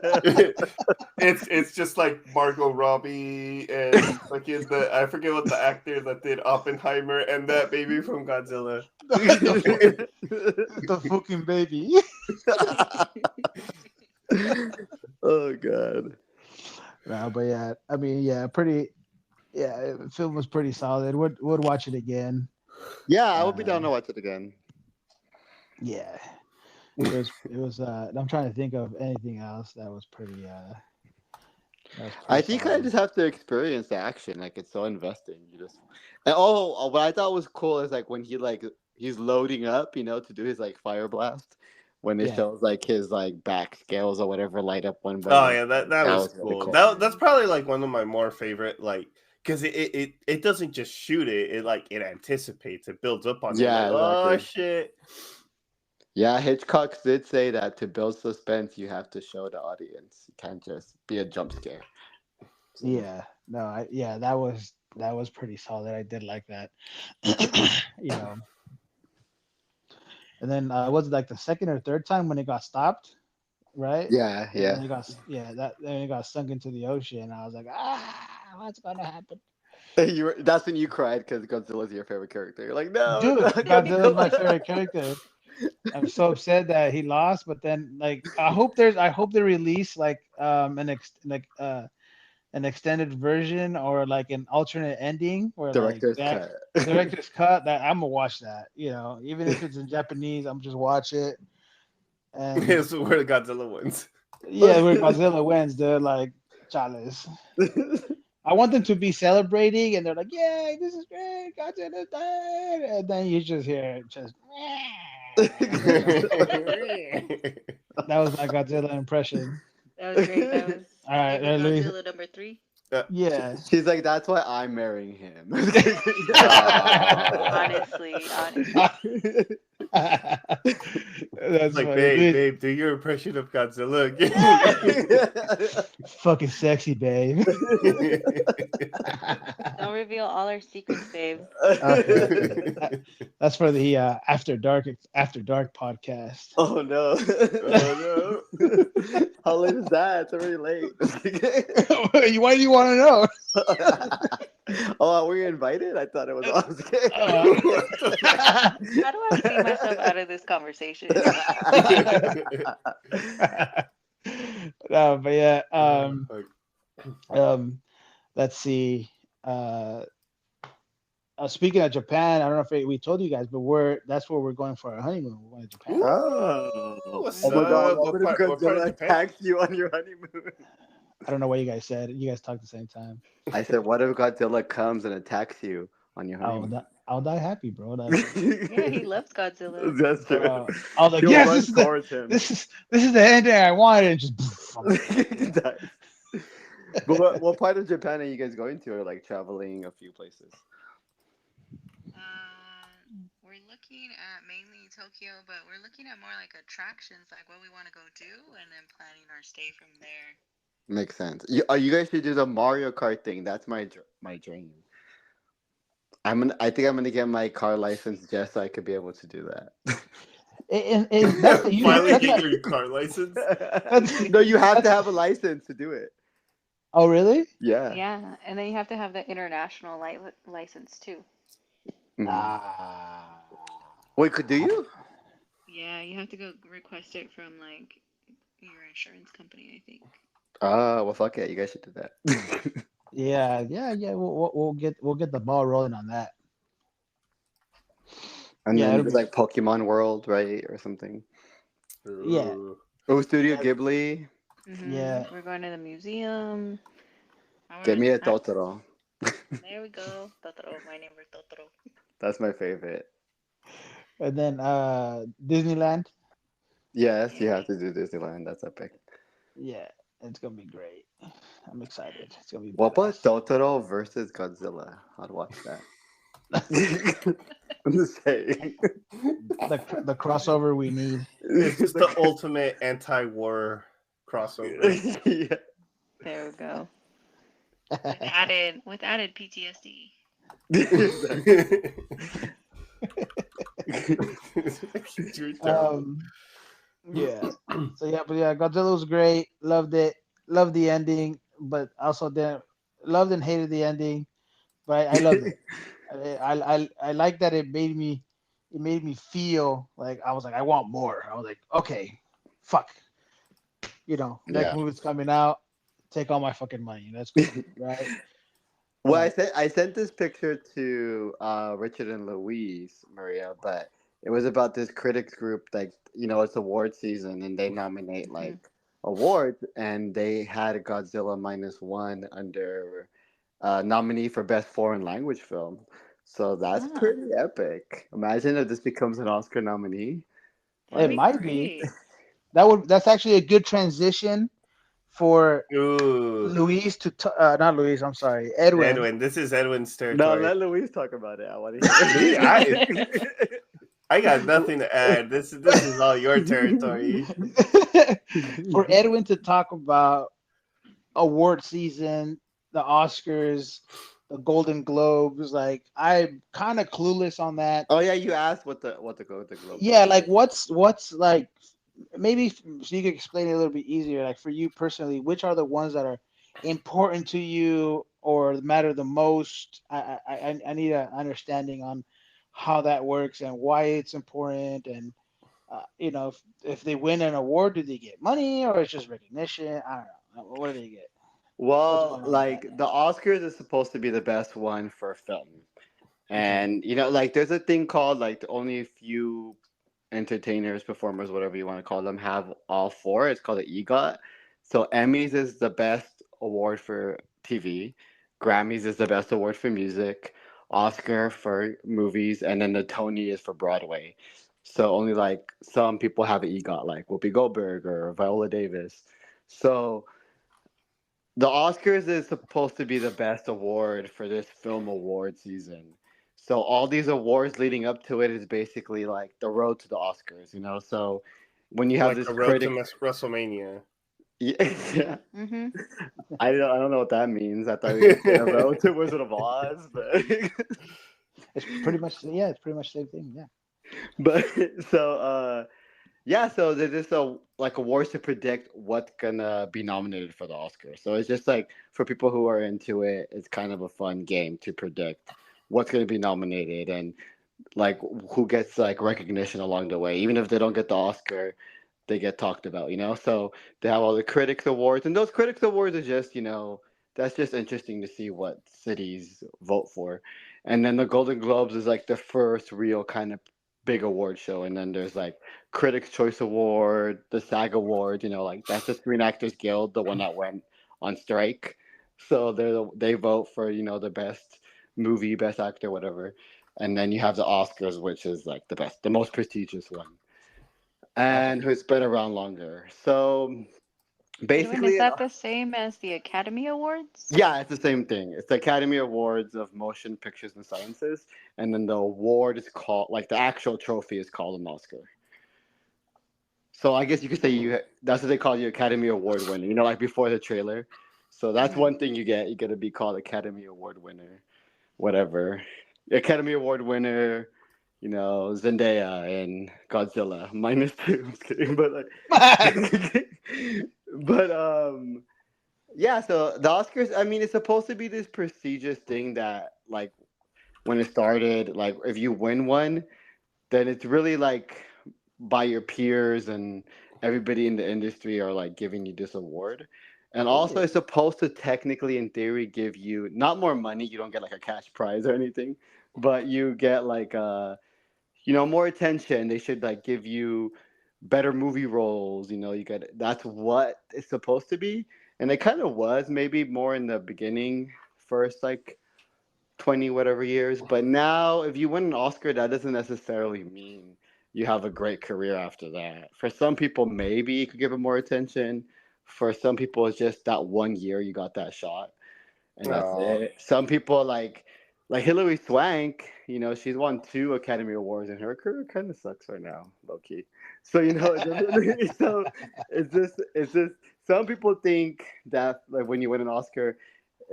It's just like Margot Robbie and fucking I forget what the actor that did Oppenheimer and that baby from Godzilla. The fucking baby. Oh god. No, but yeah, I mean, yeah, pretty. Yeah, the film was pretty solid. Would watch it again. Yeah, I would be down to watch it again. Yeah, it was. I'm trying to think of anything else that was pretty. I think I solid. just have to experience the action. Like it's so investing. You just and what I thought was cool is like when he's loading up, to do his like fire blast. When it Yeah. shows like his like back scales or whatever light up one by Oh one. yeah, that was really cool. cool. That's probably like one of my more favorite because it doesn't just shoot it anticipates, it builds up on it. Yeah, Like, oh exactly. shit. Yeah, Hitchcock did say that to build suspense, you have to show the audience. You can't just be a jump scare. So. Yeah. No. That was pretty solid. I did like that. And then was it like the second or third time when it got stopped, right? Yeah, And yeah. then it got sunk into the ocean. I was like, what's gonna happen? That's when you cried because Godzilla's your favorite character. You're like, no, Dude, no, Godzilla's my favorite character. I'm so upset that he lost, but then like I hope they release like an extended version or like an alternate ending where Director's like that cut. director's cut that I'm gonna watch that, even if it's in Japanese, I'm just watch it. And It's where the Godzilla wins. yeah, where Godzilla wins, they're like chales. I want them to be celebrating and they're like, yay, this is great, Godzilla died. And then you just hear it just that was my Godzilla impression. That was great. That was All right, favorite Luis. Godzilla number 3. Yeah. She's like, that's why I'm marrying him. Honestly. That's like, funny. babe, do your impression of Godzilla again. Fucking sexy, babe. Don't reveal all our secrets, babe. That's for the After Dark podcast. Oh no. Oh no. How late is that? It's already late. Why do you want to know? Oh, were you invited? I thought it was on. How do I keep myself out of this conversation? No, but yeah. Let's see. Speaking of Japan, I don't know if we told you guys, but that's where we're going for our honeymoon. We're going to Japan. What's Oh my god, up? what if What part of Godzilla Japan? attacks you on your honeymoon? I don't know what you guys said. You guys talked at the same time. I said, what if Godzilla comes and attacks you on your honeymoon? I'll die happy, bro. Yeah, he loves Godzilla. That's true. I was like, You'll yes, run this is towards him. this is the ending I wanted. And just. But what part of Japan are you guys going to, or like traveling a few places? We're looking at mainly Tokyo, but we're looking at more like attractions, like what we want to go do, and then planning our stay from there. Makes sense. You guys should do the Mario Kart thing. That's my dream. I think I'm gonna get my car license just so I could be able to do that. Finally get your car license. No, you have to have a license to do it. Oh, really? Yeah. Yeah, and then you have to have the international license too. Ah. Wait, do you? Yeah, you have to go request it from like your insurance company, I think. Well, fuck it. You guys should do that. Yeah. We'll get the ball rolling on that. And Yeah, then it'll do, like Pokemon World, right, or something. Yeah. Oh, Studio Ghibli. Yeah, We're going to the museum. I Get want me a to. Totoro. There we go. Totoro. My neighbor Totoro. That's my favorite. and then Disneyland. Yes, you Yeah. have to do Disneyland. That's epic. Yeah, it's gonna be great. I'm excited. It's gonna be What about badass. Totoro versus Godzilla? I'd watch that. I'm just saying. The crossover we need. It's just the ultimate anti-war crossover. Yeah. There we go. With added PTSD. Exactly. You're terrible. um, yeah. So yeah, but yeah, Godzilla was great. Loved it. Loved the ending, but also didn't loved and hated the ending. But I loved it. I like that it made me feel like I was like I want more. I was like okay, fuck, next Yeah. movie's coming out, take all my fucking money. That's cool, right? Well, But I sent this picture to Richard and Louise, Maria, but it was about this critics group. Like, it's award season, and they nominate Hmm. like awards, and they had Godzilla Minus One under nominee for best foreign language film. So that's Ah, pretty epic. Imagine if this becomes an Oscar nominee. that'd it be Like, might be. great. That's actually a good transition for Ooh, Luis not Luis. I'm sorry, Edwin. Edwin. This is Edwin's no, territory. let Louise talk about it. I want Me, I to I got nothing to add. This is all your territory. For hear. Edwin to talk about award season, the Oscars, the Golden Globes. Like I'm kind of clueless on that. Oh yeah, you asked what the Golden Globes Yeah, are, like right? what's like maybe so you could explain it a little bit easier. Like for you personally, which are the ones that are important to you or matter the most? I need an understanding on how that works and why it's important and if they win an award, do they get money or it's just recognition? I don't know. What do they get? What's Well, going on with like that? the Oscars is supposed to be the best one for film, Okay. and like there's a thing called like only a few entertainers, performers, whatever you want to call them, have all four. It's called the EGOT. So Emmys is the best award for TV, Grammys is the best award for music, Oscar for movies, and then the Tony is for Broadway. So only like some people have an EGOT, like Whoopi Goldberg or Viola Davis. So the Oscars is supposed to be the best award for this film award season. So all these awards leading up to it is basically like the road to the Oscars. So when you have Like this the road to critic, WrestleMania. yeah, Hmm. I don't know what that means. I thought you were gonna say the road to Wizard of Oz, but It's pretty much yeah, it's pretty much the same thing. Yeah. but so yeah, so there's this like awards to predict what's gonna be nominated for the Oscar. So it's just like for people who are into it, it's kind of a fun game to predict what's gonna be nominated and like who gets like recognition along the way. Even if they don't get the Oscar, they get talked about. So they have all the critics awards, and those critics awards are just that's just interesting to see what cities vote for. And then the Golden Globes is like the first real kind of big award show, and then there's like Critics Choice Award, the SAG Award. Like that's the Screen Actors Guild, the one that went on strike. So they vote for the best movie, best actor, whatever. And then you have the Oscars, which is like the most prestigious one, Okay. and who's been around longer. So Edwin, is basically, that the same as the Academy Awards? yeah, it's the same thing. It's the Academy Awards of Motion Pictures and Sciences, and then the award is called like the actual trophy is called an Oscar. So I guess you could say that's what they call your Academy Award winner. Like before the trailer. So that's Hmm. one thing you get. You get to be called Academy Award winner, whatever. Academy Award winner, Zendaya and Godzilla -2. I'm just kidding, but like, but yeah. So the Oscars, I mean, it's supposed to be this prestigious thing that like when it started, like if you win one, then it's really like by your peers and everybody in the industry are like giving you this award. And also, Really? it's supposed to technically, in theory, give you not more money. You don't get like a cash prize or anything, but you get like more attention. They should like give you better movie roles. You know, you got that's what it's supposed to be, and it kind of was maybe more in the beginning, first like 20 whatever years. But now, if you win an Oscar, that doesn't necessarily mean you have a great career after that. For some people, maybe you could give it more attention. For some people, it's just that 1 year you got that shot, and that's Oh, it. Some people like Hilary Swank, you know, she's won 2 Academy Awards, and her career kind of sucks right now, low key. So you know, it doesn't, so it's just some people think that like when you win an Oscar,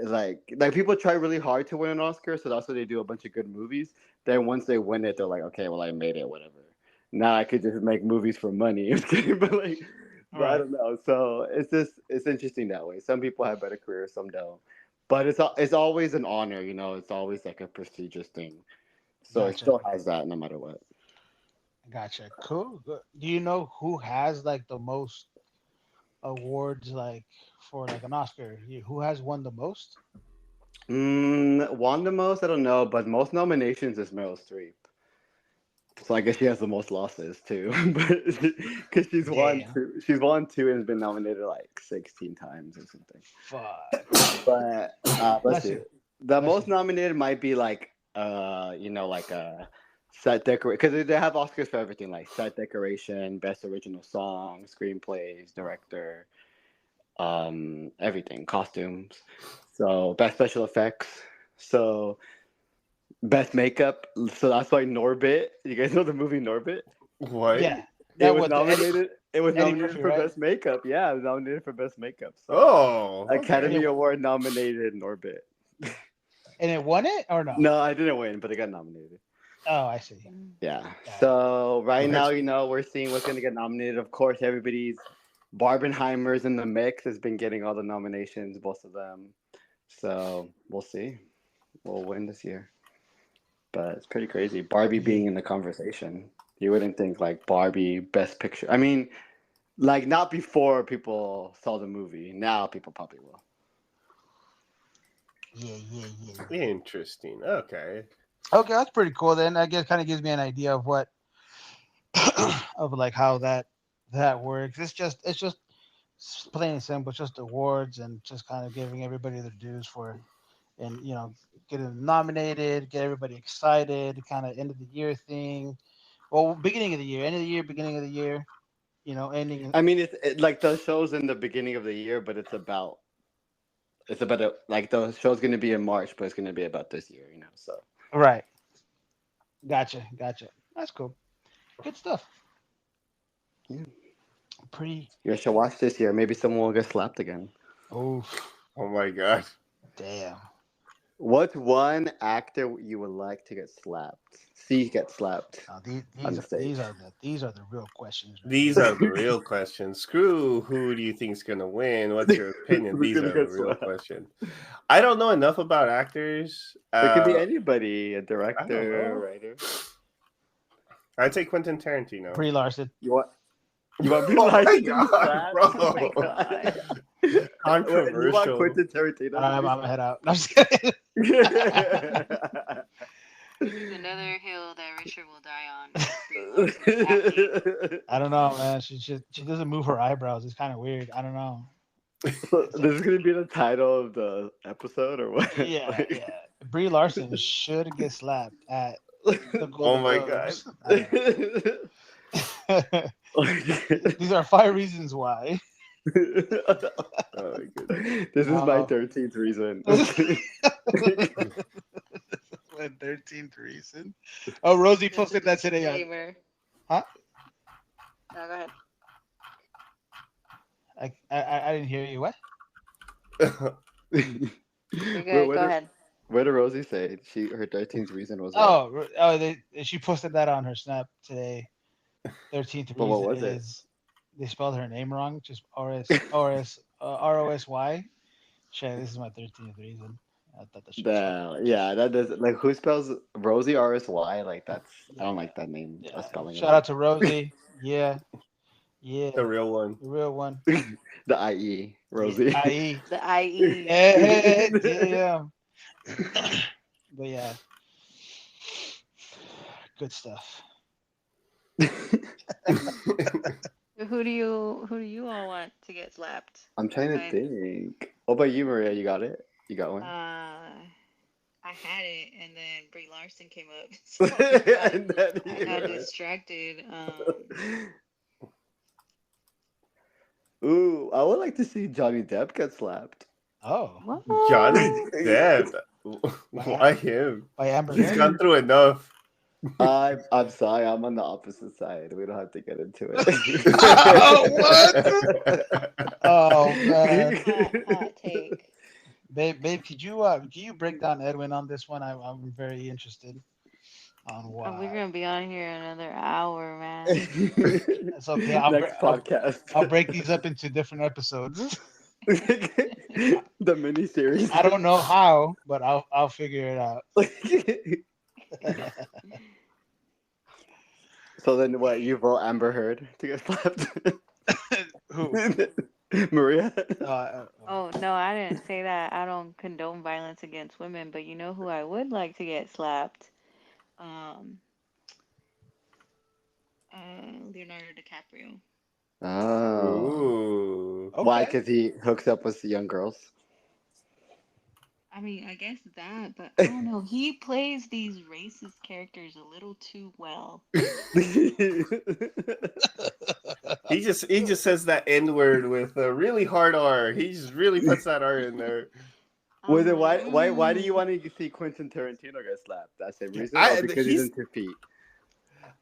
like people try really hard to win an Oscar, so that's why they do a bunch of good movies. Then once they win it, they're like, okay, well I made it, whatever. Now I could just make movies for money. but like, but I Right. don't know. So it's interesting that way. Some people have better careers, some don't. But it's always an honor, you know. It's always like a prestigious thing. So it Gotcha. still has that no matter what. Gotcha. Cool. Good. Do you know who has like the most awards like for like an Oscar? Who has won the most? Won the most, I don't know, but most nominations is Meryl Streep. So I guess she has the most losses too, but because Damn. she's won two and has been nominated like 16 times or something. Fuck. But let's Bless see, you. the Bless you. most nominated might be like like a set decoration because they have Oscars for everything like set decoration, best original song, screenplays, director, everything, costumes. So best special effects. So best makeup. So that's why Norbit. You guys know the movie Norbit? what? Yeah. It That was what the nominated. It was Eddie nominated Murphy, for right? best makeup. Yeah, it was nominated for best makeup. So Oh, And Academy okay. it Award nominated Norbit. and it won it or no? No, I didn't win, but it got nominated. Oh, I see. Yeah. Got it. So right now, That's you know, we're seeing what's gonna get nominated. Of course, everybody's Barbenheimer's in the mix. Has been getting all the nominations, both of them. So we'll see. We'll win this year. But it's pretty crazy. Barbie Yeah. being in the conversation. You wouldn't think like Barbie Best Picture. I mean, like not before people saw the movie. Now people probably will. Yeah. interesting. Okay. Okay, that's pretty cool. Then I guess kind of gives me an idea of what of like how that works. It's just plain and simple. It's just awards and just kind of giving everybody their dues for and getting them nominated, get everybody excited. Kind of end of the year thing. Well, beginning of the year, end of the year, beginning of the year. Ending. I mean, like the show's in the beginning of the year, but like the show's gonna be in March, but it's gonna be about this year, you know. So Right. Gotcha. That's cool. Good stuff. yeah, Pretty. you guys should watch this year. Maybe someone will get slapped again. Oh, Oh my god. damn. What's one actor you would like to get slapped? See get slapped Now, on the stage. these are the real questions. Right These here. are the real questions. Screw who do you think's gonna win? What's your opinion? Who's These gonna are the get real slapped? questions. I don't know enough about actors. It could be anybody, a I don't director, know. writer. I'd say Quentin Tarantino. Brie Larson. You want you want to be Oh like my to be god, slapped? bro! Oh my god! Wait, you want Controversial. Quentin Tarantino to I'm be gonna head out. No, I'm just kidding. slapped? Another hill that Richard will die on. Brie Larson's acting. I don't know, man. She doesn't move her eyebrows. It's kind of weird. I don't know. So this is gonna be the title of the episode, or what? Yeah. Brie Larson should get slapped at the Oh Golden my god. Globes. These are 5 reasons why. Oh my goodness. This is my No. 13th reason. My 13th reason. Oh, Rosie Just a posted that today. disclaimer. Huh? No, go ahead. I didn't hear you. What? You're Wait, good. what Go did- ahead. What did Rosie say? Her 13th reason was what? She posted that on her snap today. 13th But what reason was it? is they spelled her name wrong. Just ROSY. Shit, this is my 13th reason. I thought that shit was Yeah, that does like who spells Rosie RSY? Like that's I don't like that name. Yeah. That spelling. Shout out to Rosie. Yeah. The real one. The real one. the IE Rosie. Yeah, IE. The IE. Hey, damn. But yeah. Good stuff. Who do you all want to get slapped? I'm trying to think. What about you, Maria? You got it? You got one? I had it, and then Brie Larson came up, so And then I you got were- distracted. Ooh, I would like to see Johnny Depp get slapped. Oh, What? Johnny Depp. Why him? by Amber He's Heard. gone through enough. I'm sorry, I'm on the opposite side. We don't have to get into it. Oh man, Hot take. babe, could you break down Edwin on this one? I'm very interested on Oh, why. we're gonna be on here another hour, man. It's okay. Next podcast. I'll break these up into different episodes. The mini series. I don't know how, but I'll figure it out. So then, what? You vote Amber Heard to get slapped? Who? Maria. Oh no, I didn't say that. I don't condone violence against women, but you know who I would like to get slapped? Leonardo DiCaprio. Oh. Ooh. Okay. Why? Because he hooks up with young girls. I mean, I guess that, but I don't know. He plays these racist characters a little too well. He just says that N word with a really hard R. He just really puts that R in there. Was it I'm why do like, you want to see Quentin Tarantino get slapped? That's the reason, I- or because he's he's- into feet?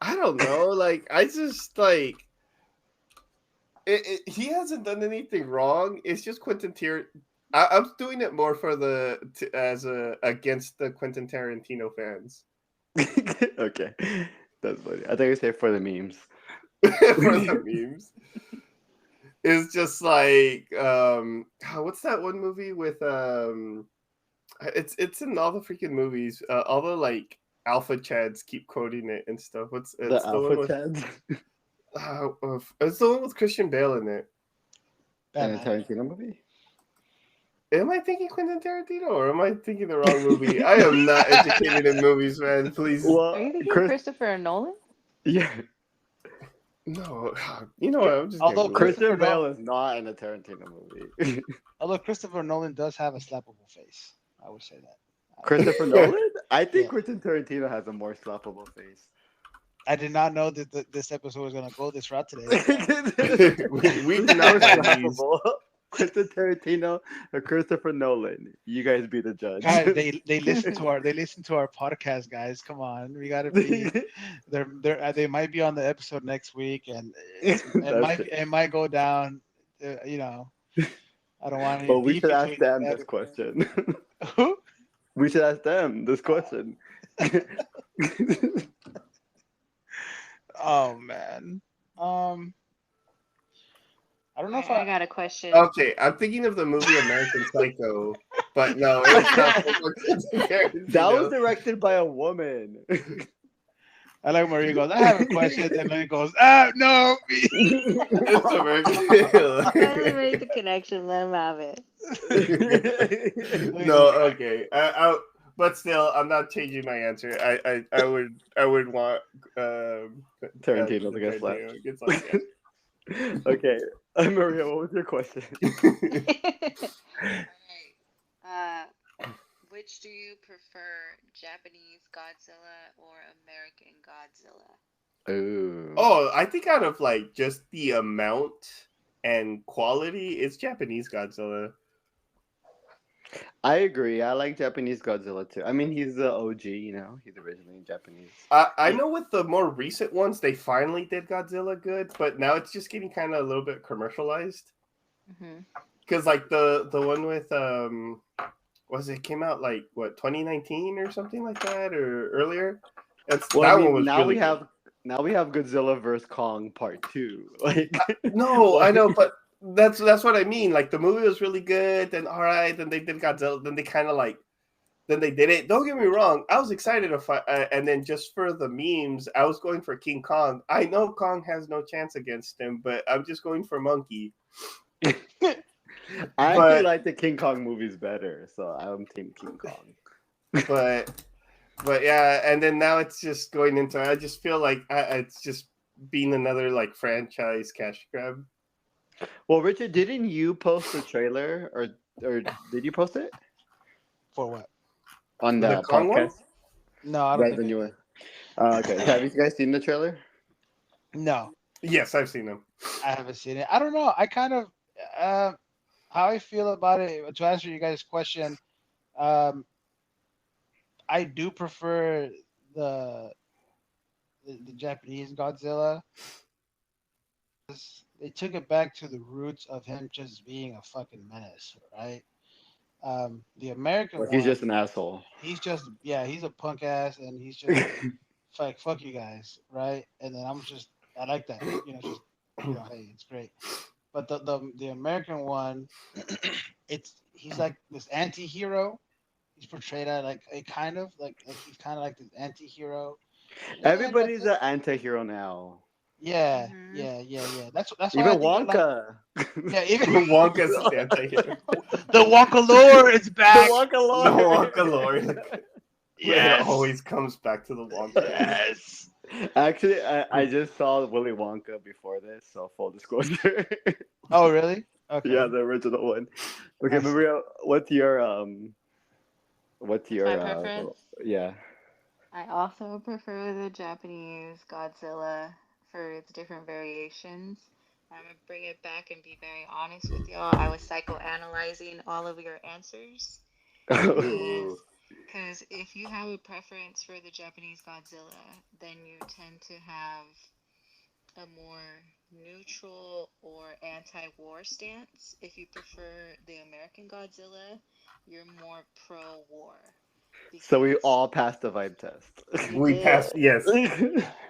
I don't know. Like I just like he hasn't done anything wrong. It's just Quentin Tarantino. I'm doing it more for against the Quentin Tarantino fans. Okay, that's funny. I think I say for the memes. For the memes. It's just like what's that one movie with it's in all the freaking movies. All the like alpha chads keep quoting it and stuff. It's The the one alpha with chads it's the one with Christian Bale in it. in a Batman. Tarantino movie. Am I thinking Quentin Tarantino or am I thinking the wrong movie? I am not educated in movies, man. Please. are you thinking Christopher Nolan? Yeah, No, you know what? I'm just Although getting Christian Christopher Bale Nolan- is not in a Tarantino movie. Although Christopher Nolan does have a slappable face, I would say that. Christopher Nolan? I think Yeah. Quentin Tarantino has a more slappable face. I did not know that this episode was gonna go this route today. we do not have these. slappable. Quentin Tarantino or Christopher Nolan? You guys be the judge. Guys, they listen to our podcast, guys. Come on, we gotta be. They might be on the episode next week, and it might go down. You know, I don't want any. But we beef should ask between them this question. Who? We should ask them this question. Oh man. I don't know if I got a question. Okay, I'm thinking of the movie American Psycho, but no, it's not. That was directed by a woman. I like Maria goes, I have a question, and then it goes, no. It's American. Let him make the connection. Let him have it. No, okay. But still, I'm not changing my answer. I would want Tarantino to get slapped. Get slapped, yeah. Okay, Maria, what was your question? Alright. Which do you prefer, Japanese Godzilla or American Godzilla? Ooh. Oh, I think out of like just the amount and quality, it's Japanese Godzilla. I agree. I like Japanese Godzilla too. I mean, he's the OG, you know. He's originally Japanese. I know with the more recent ones, they finally did Godzilla good, but now it's just getting kind of a little bit commercialized. Because like the one with came out like what 2019 or something like that or earlier. One was now really we have Godzilla vs Kong Part 2. Like no, I know, but that's what I mean. Like the movie was really good, then all right, then they did Godzilla, then they kind of like, then they did it. Don't get me wrong, I was excited to fight, and then just for the memes, I was going for King Kong. I know Kong has no chance against him, but I'm just going for Monkey. I actually like the King Kong movies better, so I'm Team King Kong. But yeah, and then now it's just going into. I just feel like it's just being another like franchise cash grab. Well, Richard, didn't you post the trailer, or did you post it For what? on The the Kong one? podcast? No, I don't Right think when I you did. were. Okay. Have you guys seen the trailer? No, Yes, I've seen them. I haven't seen it. I don't know. I kind of how I feel about it. To answer you guys' question, um, I do prefer the the Japanese Godzilla. They took it back to the roots of him just being a fucking menace, right? The American Or he's one, just an asshole. he's just he's a punk ass, and he's just like fuck you guys, right? And then I like that, just hey, it's great. But the American one, he's like this anti-hero. He's portrayed as like a kind of like he's kind of like this anti-hero. And I Everybody's think an anti-hero now. yeah, Mhm. yeah. That's why I Even think I like Wonka. yeah, even Wonka's an anti-hero. the Wonka lore is The back. Wonka The lore. Wonka lore. Yes. It always comes back to the Wonka. Yes. Actually, I just saw Willy Wonka before this, so full disclosure. Oh, really? Okay. Yeah, the original one. Okay, I see. Maria, what's your My preference. yeah. I also prefer the Japanese Godzilla for its different variations. I'm gonna bring it back and be very honest with y'all. I was psychoanalyzing all of your answers Ooh. because if you have a preference for the Japanese Godzilla, then you tend to have a more neutral or anti-war stance. If you prefer the American Godzilla, you're more pro-war. So we Because all passed the vibe test. you We passed. did. Yes.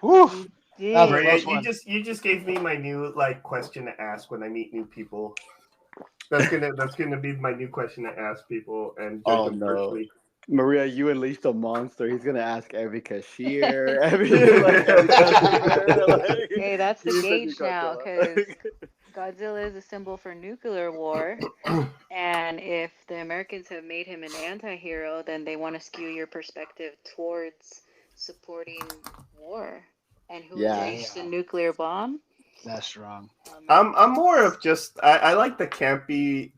Woof. You That was a did. Maria, close you one. just gave me my new like question to ask when I meet new people. That's gonna be my new question to ask people and judge Oh them no. harshly. Maria, you unleashed a monster. He's gonna ask every cashier, every customer. Like, Hey, that's the he's the new gauge now, Godzilla. because Godzilla is a symbol for nuclear war. And if the Americans have made him an anti-hero, then they want to skew your perspective towards supporting war. And who Yeah. unleashed the nuclear bomb? That's wrong. I'm more of just I like the campy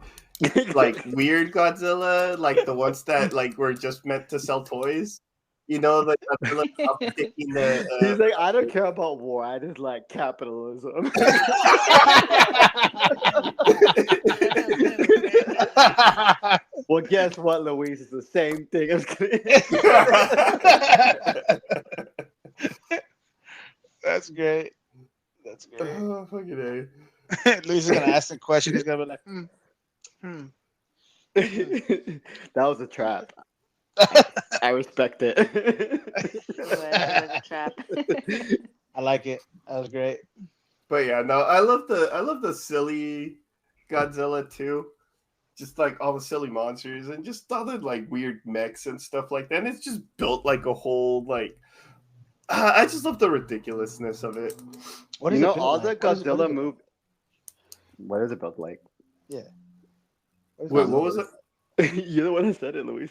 like weird Godzilla, like the ones that like were just meant to sell toys. You know, like Godzilla taking the He's like, I don't care about war. I just like capitalism. Well, guess what, Louise? It's the same thing. I'm just kidding. That's great. That's great. Oh, fucking Luis is gonna ask the question. He's gonna be like, That was a trap. I respect it. It was a trap. I like it. That was great. But yeah, no, I love the silly Godzilla too. Just like all the silly monsters and just all the like weird mechs and stuff like that. And it's just built like a whole like I just love the ridiculousness of it. What You is know, it built all like? the What is it Godzilla built- movies. What is it built like? Yeah. Wait, what was it? You're the one who said it, Luis.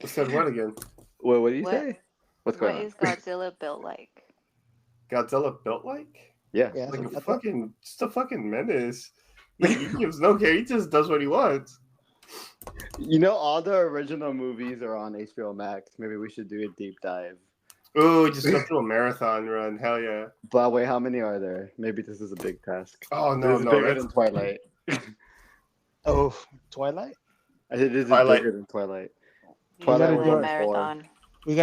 I said what again? What did you What- say? What's going What on? is Godzilla built like? Godzilla built like? Yeah. Yeah, Like I a thought- just a fucking menace. He gives no care. He just does what he wants. You know, all the original movies are on HBO Max. Maybe we should do a deep dive. Oh, just go through a marathon run. Hell yeah. But wait, how many are there? Maybe this is a big task. Oh This no, is no, bigger that's than Twilight. Oh, Twilight. I think this is Twilight. bigger than Twilight. You Twilight gotta do do a it. marathon. We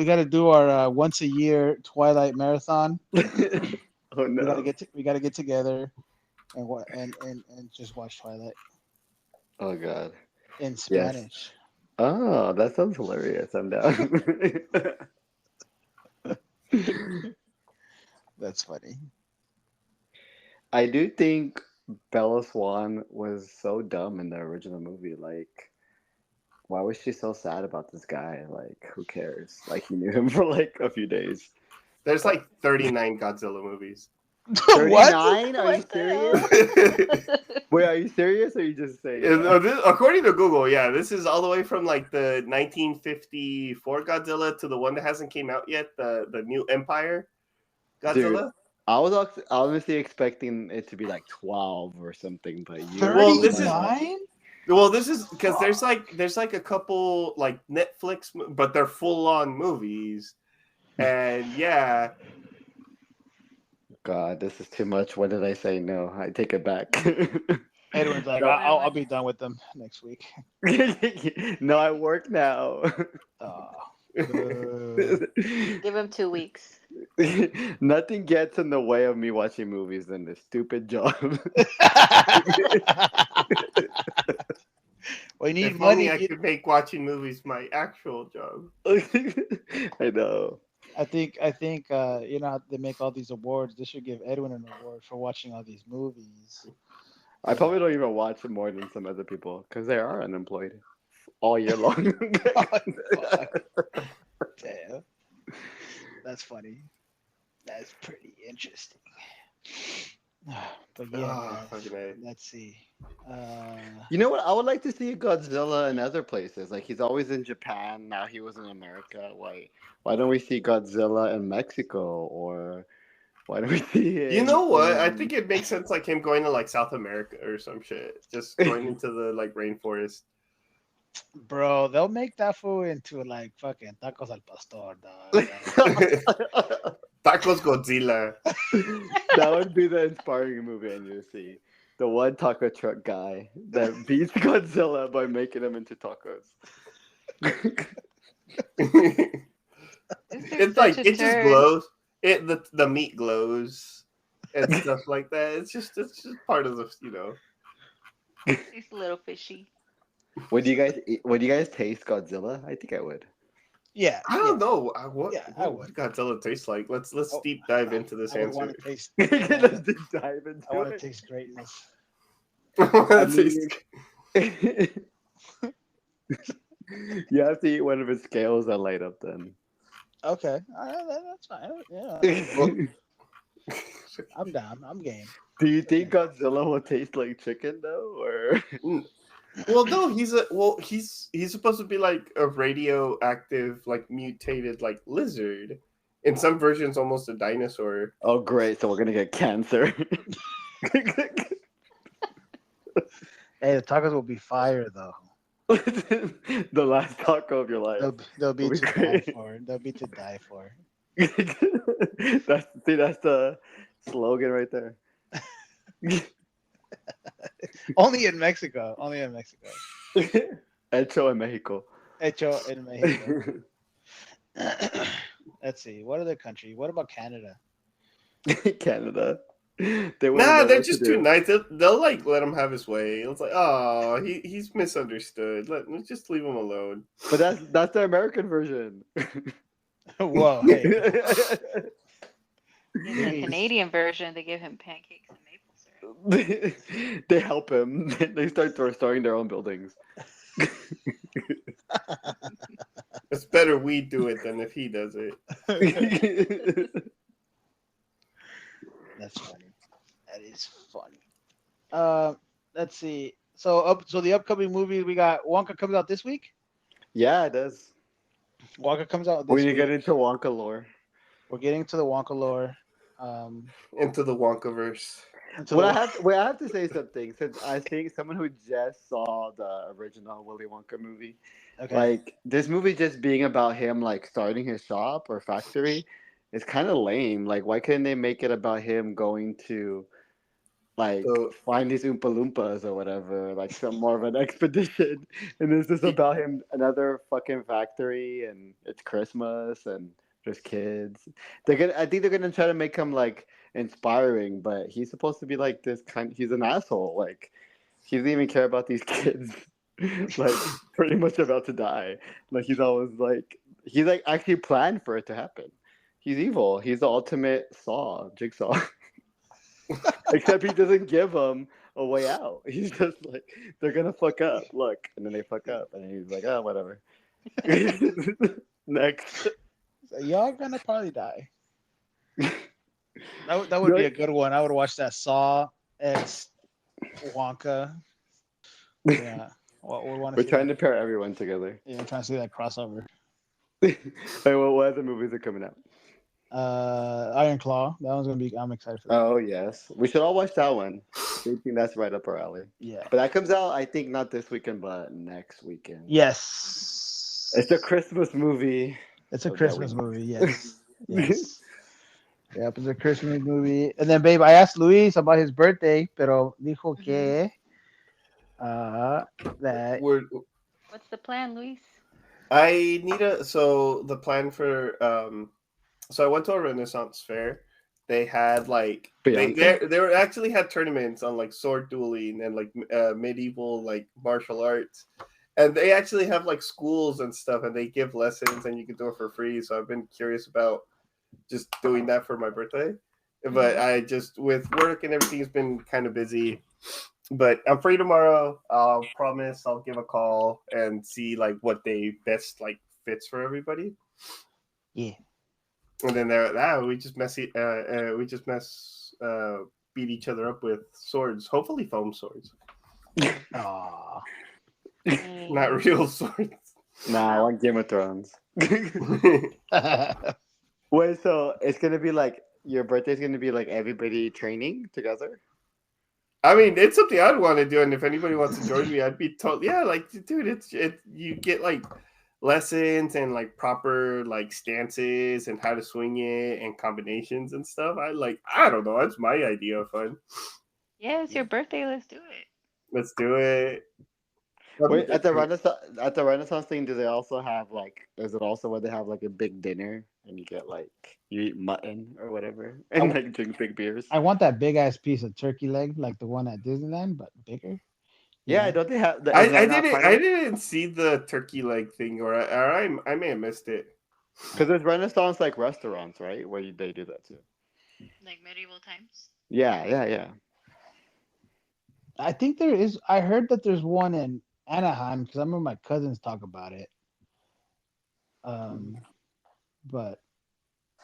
gotta do our once a year Twilight marathon. Oh We no. gotta get together and just watch Twilight Oh god. in Spanish. Oh, that sounds hilarious. I'm down. That's funny. I do think Bella Swan was so dumb in the original movie. Like, why was she so sad about this guy? Like, who cares? Like, he knew him for like a few days. There's like 39 Godzilla movies. 39? Are you What the serious? hell? Wait, are you serious or are you just saying According to Google, yeah, this is all the way from like the 1954 Godzilla to the one that hasn't came out yet, the new Empire. Dude, Godzilla. I was honestly expecting it to be like 12 or something, but you were Well, too this is much. 39? well, this is because there's like a couple like Netflix, but they're full on movies, and yeah, God, this is too much. What did I say? No, I take it back. Edwin's like, No. I'll be done with them next week. No, I work now. Oh, Give him 2 weeks. Nothing gets in the way of me watching movies than this stupid job. we need if money. only I could make watching movies my actual job. I know. I think you know, they make all these awards. They should give Edwin an award for watching all these movies. I probably don't even watch it more than some other people because they are unemployed all year long. Oh, fuck. Damn. That's funny. That's pretty interesting. But yeah, Oh, fucking A. let's see. You know what? I would like to see Godzilla in other places. Like he's always in Japan. Now he was in America. Why don't we see Godzilla in Mexico? Or why don't we see You him know what? I in... think it makes sense, like him going to like South America or some shit, just going into the like rainforest. Bro, they'll make that fool into like fucking tacos al pastor, dog. Tacos Godzilla. That would be the inspiring movie I need to see. The one taco truck guy that beats Godzilla by making him into tacos. It's like it just glows. The meat glows and stuff like that. It's just part of the He's a little fishy. Would you guys eat, would you guys taste Godzilla? I think I would. Yeah. I don't know what I what would. Godzilla tastes like. Let's Oh, deep dive into this I would want answer. to taste. Let's deep dive into I want to it. taste greatness. I mean, you have to eat one of his scales that light up then. Okay, all right, that's fine. Yeah, I'm down. I'm game. Do you think Godzilla will taste like chicken though, or? Well, no, he's supposed to be like a radioactive, like mutated, like lizard. In some versions, almost a dinosaur. Oh, great! So we're gonna get cancer. Hey, the tacos will be fire though. The last taco of your life. They'll be Will be to die great. for. They'll be to die for. that's the slogan right there. Only in Mexico. Only in Mexico. Hecho en Mexico. Hecho en Mexico. Let's see. What other country? What about Canada? Canada. They wouldn't Nah, know they're what to just do. too nice. They'll like let him have his way. It's like, oh, he's misunderstood. Let's just leave him alone. But that's the American version. Whoa, hey. In the Please. Canadian version, they give him pancakes and maple syrup. They help him. They start restoring their own buildings. It's better we do it than if he does it. That's funny. That is funny. Let's see. So the upcoming movies we got. Wonka comes out this week. Yeah, it does. Wonka comes out this We need to week. get into Wonka lore. We're getting to the Wonka lore. Into the Wonkaverse. I have to say something, since I think someone who just saw the original Willy Wonka movie, Okay. like this movie just being about him like starting his shop or factory is kind of lame. Like, why couldn't they make it about him going to like find these Oompa Loompas or whatever, like some more of an expedition, and it's just about him another fucking factory, and it's Christmas and there's kids. I think they're gonna try to make him like inspiring, but he's supposed to be like this he's an asshole. Like he doesn't even care about these kids. Like pretty much about to die. Like he's like actually planned for it to happen. He's evil. He's the ultimate Jigsaw. Except he doesn't give them a way out. He's just like, they're gonna fuck up. Look, and then they fuck up, and he's like, oh, whatever. Next. So y'all gonna probably die. That would be a good one. I would watch that. Saw X Wonka. Yeah. We're trying to pair everyone together. Yeah, I'm trying to see that crossover. Like, what other movies are coming out? Iron Claw. That one's gonna be. I'm excited for that. Oh yes, we should all watch that one. I think that's right up our alley. Yeah. But that comes out, I think, not this weekend, but next weekend. Yes. It's a Christmas movie. It's a So that Christmas we. movie. Yes. Yes. Yep, it's a Christmas movie. And then, babe, I asked Luis about his birthday, pero dijo Mhm. que that We're What's the plan, Luis? I need a so the plan for so I went to a Renaissance fair. They had like Beyonce. they were actually had tournaments on like sword dueling and like medieval like martial arts. And they actually have like schools and stuff and they give lessons and you can do it for free. So I've been curious about just doing that for my birthday. But Mhm. I just with work and everything's been kind of busy. But I'm free tomorrow. I'll promise I'll give a call and see like what day best like fits for everybody. yeah. And then we just beat each other up with swords. Hopefully foam swords, Aw. not real swords. Nah, I Wow. want Game of Thrones. Wait, so it's gonna be like your birthday's gonna be like everybody training together? I mean, it's something I'd want to do, and if anybody wants to join me, I'd be totally yeah. Like, dude, it. You get like lessons and like proper like stances and how to swing it and combinations and stuff. I don't know. That's my idea of fun. Yeah, it's your birthday. Let's do it. Let's do it. Wait, at the Renaissance thing, do they also have like? Is it also where they have like a big dinner and you get like you eat mutton or whatever and like drink big beers? I want that big ass piece of turkey leg, like the one at Disneyland, but bigger. You Yeah, know? don't they have? Is I that not didn't part of I it? didn't see the turkey leg thing, I may have missed it. Because there's Renaissance like restaurants, right, where they do that too. Like medieval times. Yeah, yeah, yeah. I think there is. I heard that there's one in Anaheim because I remember my cousins talk about it. Um, but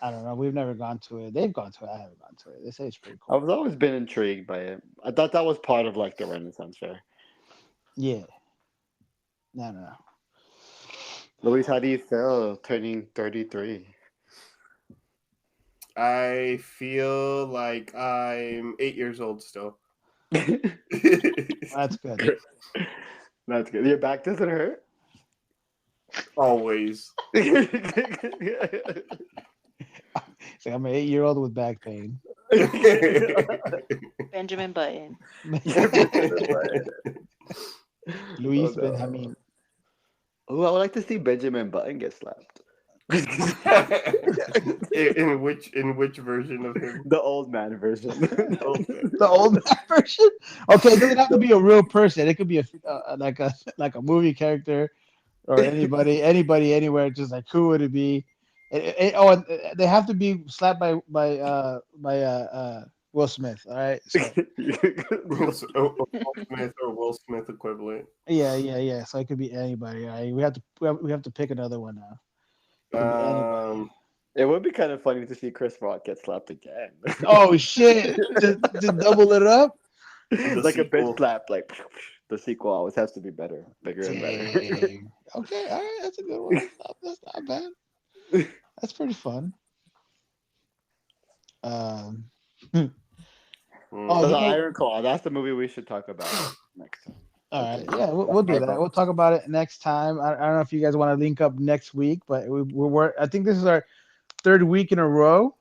I don't know. We've never gone to it. They've gone to it. I haven't gone to it. They say it's pretty cool. I've always been intrigued by it. I thought that was part of like the Renaissance fair. Yeah. No. Luis, how do you feel turning 33? I feel like I'm 8 years old still. That's good. That's good. Your back doesn't hurt? Always. It's like I'm an 8-year-old with back pain. Benjamin Button. Luis Oh, no. Benjamin. Oh, I would like to see Benjamin Button get slapped. in which version of him? The old man version. The old man version. Okay, it doesn't have to be a real person. It could be like a movie character or anybody anywhere. Just like who would it be? And they have to be slapped by Will Smith. All right. So Will Smith or Will Smith equivalent. yeah. So it could be anybody. All right. We have to pick another one now. It could be anybody. It would be kind of funny to see Chris Rock get slapped again. Oh shit! Just double it up. Like a sequel. bitch slap, like the sequel always has to be better, bigger and better. Dang. Okay, all right, that's a good one. That's not bad. That's pretty fun. Oh, So you the know, Iron Claw, that's the movie we should talk about next time. all right, Okay. yeah, we'll do that. We'll talk about it next time. I don't know if you guys want to link up next week, but we're I think this is our third week in a row.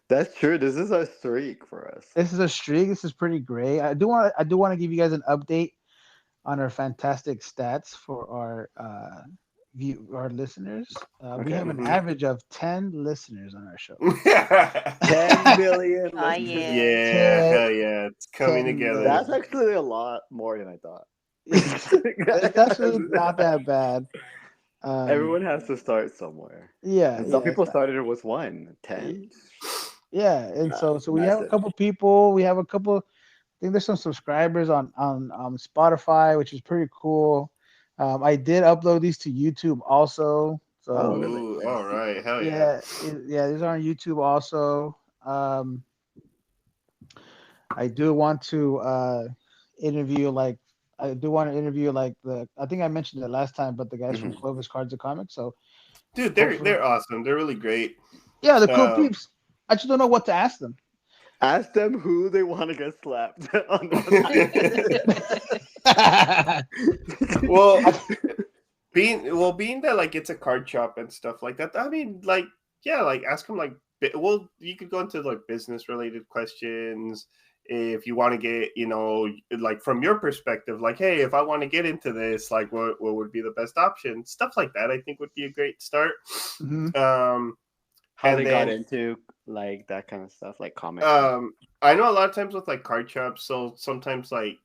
That's true. This is a streak for us. This is a streak. This is pretty great. I do want to give you guys an update on our fantastic stats for our listeners. We Okay. have an average of 10 listeners on our show. 10 million Ah, listeners. yeah. Yeah, hell yeah. It's coming 10 together. That's actually a lot more than I thought. It's actually not that bad. Everyone has to start somewhere. Yeah, And some yeah, people started with 1, 10. yeah. And so we have a Massive. couple people. We have a couple. I think there's some subscribers on Spotify, which is pretty cool. I did upload these to YouTube also. So Oh, really? Ooh, all right. Hell yeah. yeah, these are on YouTube also. I do want to interview like I do want to interview like I think I mentioned it last time, but the guys from Mhm. Clovis Cards and Comics. So Dude, hopefully, they're awesome. They're really great. Yeah, the cool Um, peeps. I just don't know what to ask them. Ask them who they want to get slapped on. well, being that like it's a card shop and stuff like that. I mean, like yeah, like ask them like well, you could go into like business related questions if you want to get like from your perspective, like hey, if I want to get into this, like what would be the best option? Stuff like that, I think would be a great start. Mhm. How And they then, got into like that kind of stuff, like comics. I know a lot of times with like card shops, so sometimes like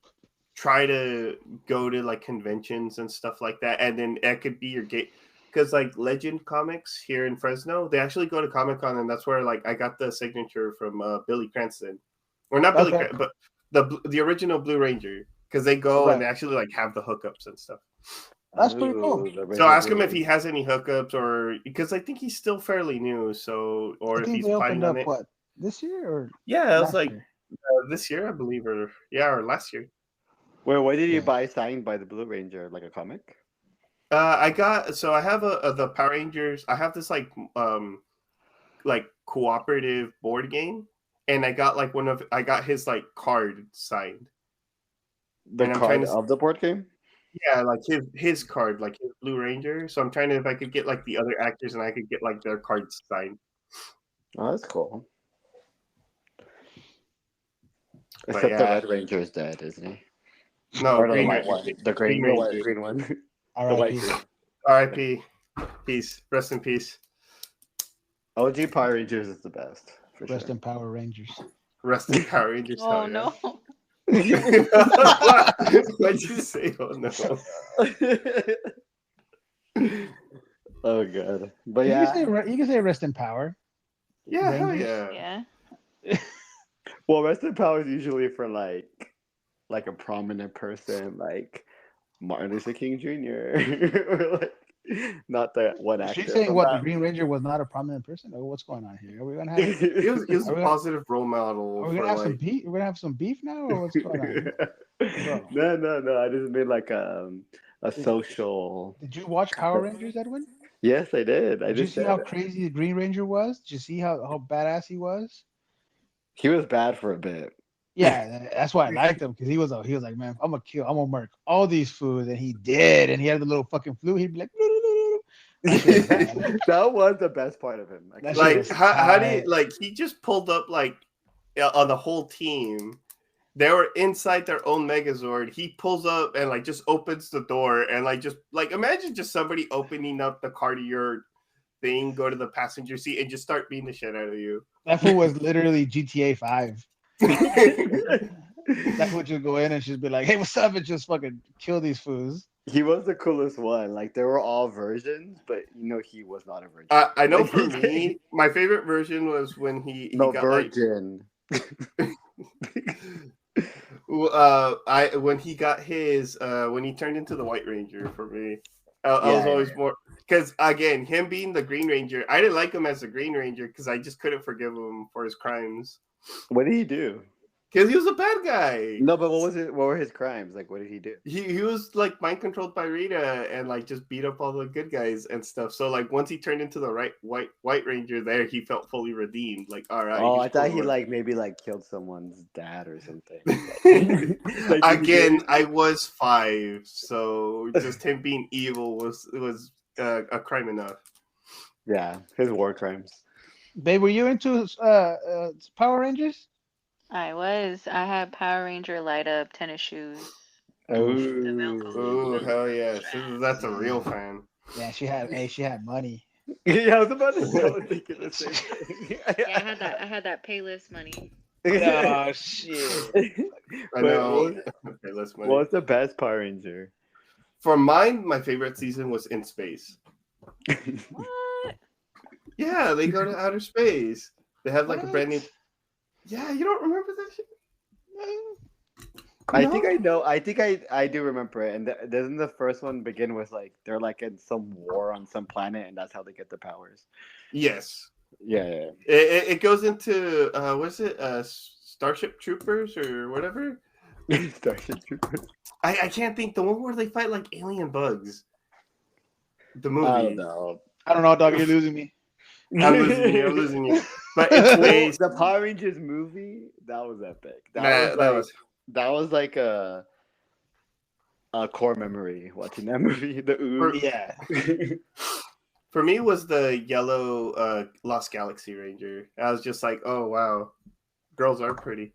try to go to like conventions and stuff like that, and then it could be your gate because like Legend Comics here in Fresno, they actually go to Comic-Con, and that's where like I got the signature from Billy Cranston, or not Billy Okay. Cranston, but the original Blue Ranger, because they go and Right. they actually like have the hookups and stuff. That's pretty cool. Ooh, the So original ask him Blue if he Ranger. has any hookups, or because I think he's still fairly new, so or I if think he's they planning opened on up it. what this year or Yeah, it was last like year. this year, I believe, or last year. Wait, what did you Yeah. buy signed by the Blue Ranger? Like a comic? I have the Power Rangers. I have this like cooperative board game, and I got like I got his like card signed, The and I'm trying card to of the board game? yeah, like his card, like his Blue Ranger. So I'm trying to if I could get like the other actors and I could get like their cards signed. Oh, that's cool. But Except the yeah, Red Ranger is dead, isn't he? no, Or no, the Green white Ranger, one. The Green green, the white Ranger. green one. The R.I.P. white green. R.I.P. Peace. Rest in peace. OG Power Rangers is the best, for Rest sure. in Power Rangers. Rest in Power Rangers. Oh Hell yeah. no. What'd you say? Oh no. Oh god. But You yeah. can say you can say rest in power. Yeah, hell Rangers. yeah. Yeah. Well, rest in power is usually for like a prominent person, like Martin Luther King Jr. or like not that one actor. She's saying from what the that. Green Ranger was not a prominent person, or what's going on here? Are we gonna have He was are a we gonna, positive role model are we for gonna have some like beef? We're gonna have some beef now, or what's going on, bro? No. I just mean like a Did, social. did you watch Power Rangers, Edwin? Yes, I did. I Did you just see said how it. crazy the Green Ranger was? Did you see how badass he was? He was bad for a bit. Yeah, that's why I liked him because he was like, man, I'm gonna murk all these foods, and he did, and he had the little fucking flu. He'd be like, that shit was bad. That was the best part of him. That Actually. shit like was how do you tight. like he just pulled up like on the whole team. They were inside their own Megazord. He pulls up and like just opens the door and like just like imagine just somebody opening up the car to your thing, go to the passenger seat and just start beating the shit out of you. That fool was literally GTA 5. That would just go in and just be like, "Hey, what's up?" and just fucking kill these fools. He was the coolest one. Like they were all versions, but he was not a virgin. I know Like, for me, my favorite version was when he no got virgin. when he got his when he turned into the White Ranger for me. I was Yeah, always more because again, him being the Green Ranger, I didn't like him as the Green Ranger because I just couldn't forgive him for his crimes. What did he do? Because he was a bad guy. No, but what was it? What were his crimes? Like, what did he do? He was like mind controlled by Rita and like just beat up all the good guys and stuff. So like once he turned into the white Ranger, there he felt fully redeemed. Like all right. Oh, he's I thought cool. he like maybe like killed someone's dad or something. Like, Again, I was 5, so just him being evil was a crime enough. yeah, his war crimes. Babe, were you into Power Rangers? I was. I had Power Ranger light up tennis shoes. Oh, The Velcro. Oh hell yes, straps. that's a real fan. Yeah, she had money. yeah, I was about to say, I was thinking the same thing. Yeah, I had that Payless money. Oh shit! I But know. Okay, let's move. What's the best Power Ranger? For mine, my favorite season was In Space. What? Yeah, they go to outer space. They have like a What? brand new. Yeah, you don't remember that shit? I No? think I know. I think I do remember it. And doesn't the first one begin with like they're like in some war on some planet, and that's how they get their powers? Yes. Yeah. It goes into what's it? Starship Troopers or whatever. Starship Troopers. I can't think the one where they fight like alien bugs. The I don't movie. know. I don't know, dog. You're losing me. I'm losing you. I'm losing you. But it's way The Power Rangers movie, that was epic. that was Like a core memory watching that movie. The for, ooze. Yeah. for me was the yellow Lost Galaxy Ranger. I was just like, oh wow, girls are pretty.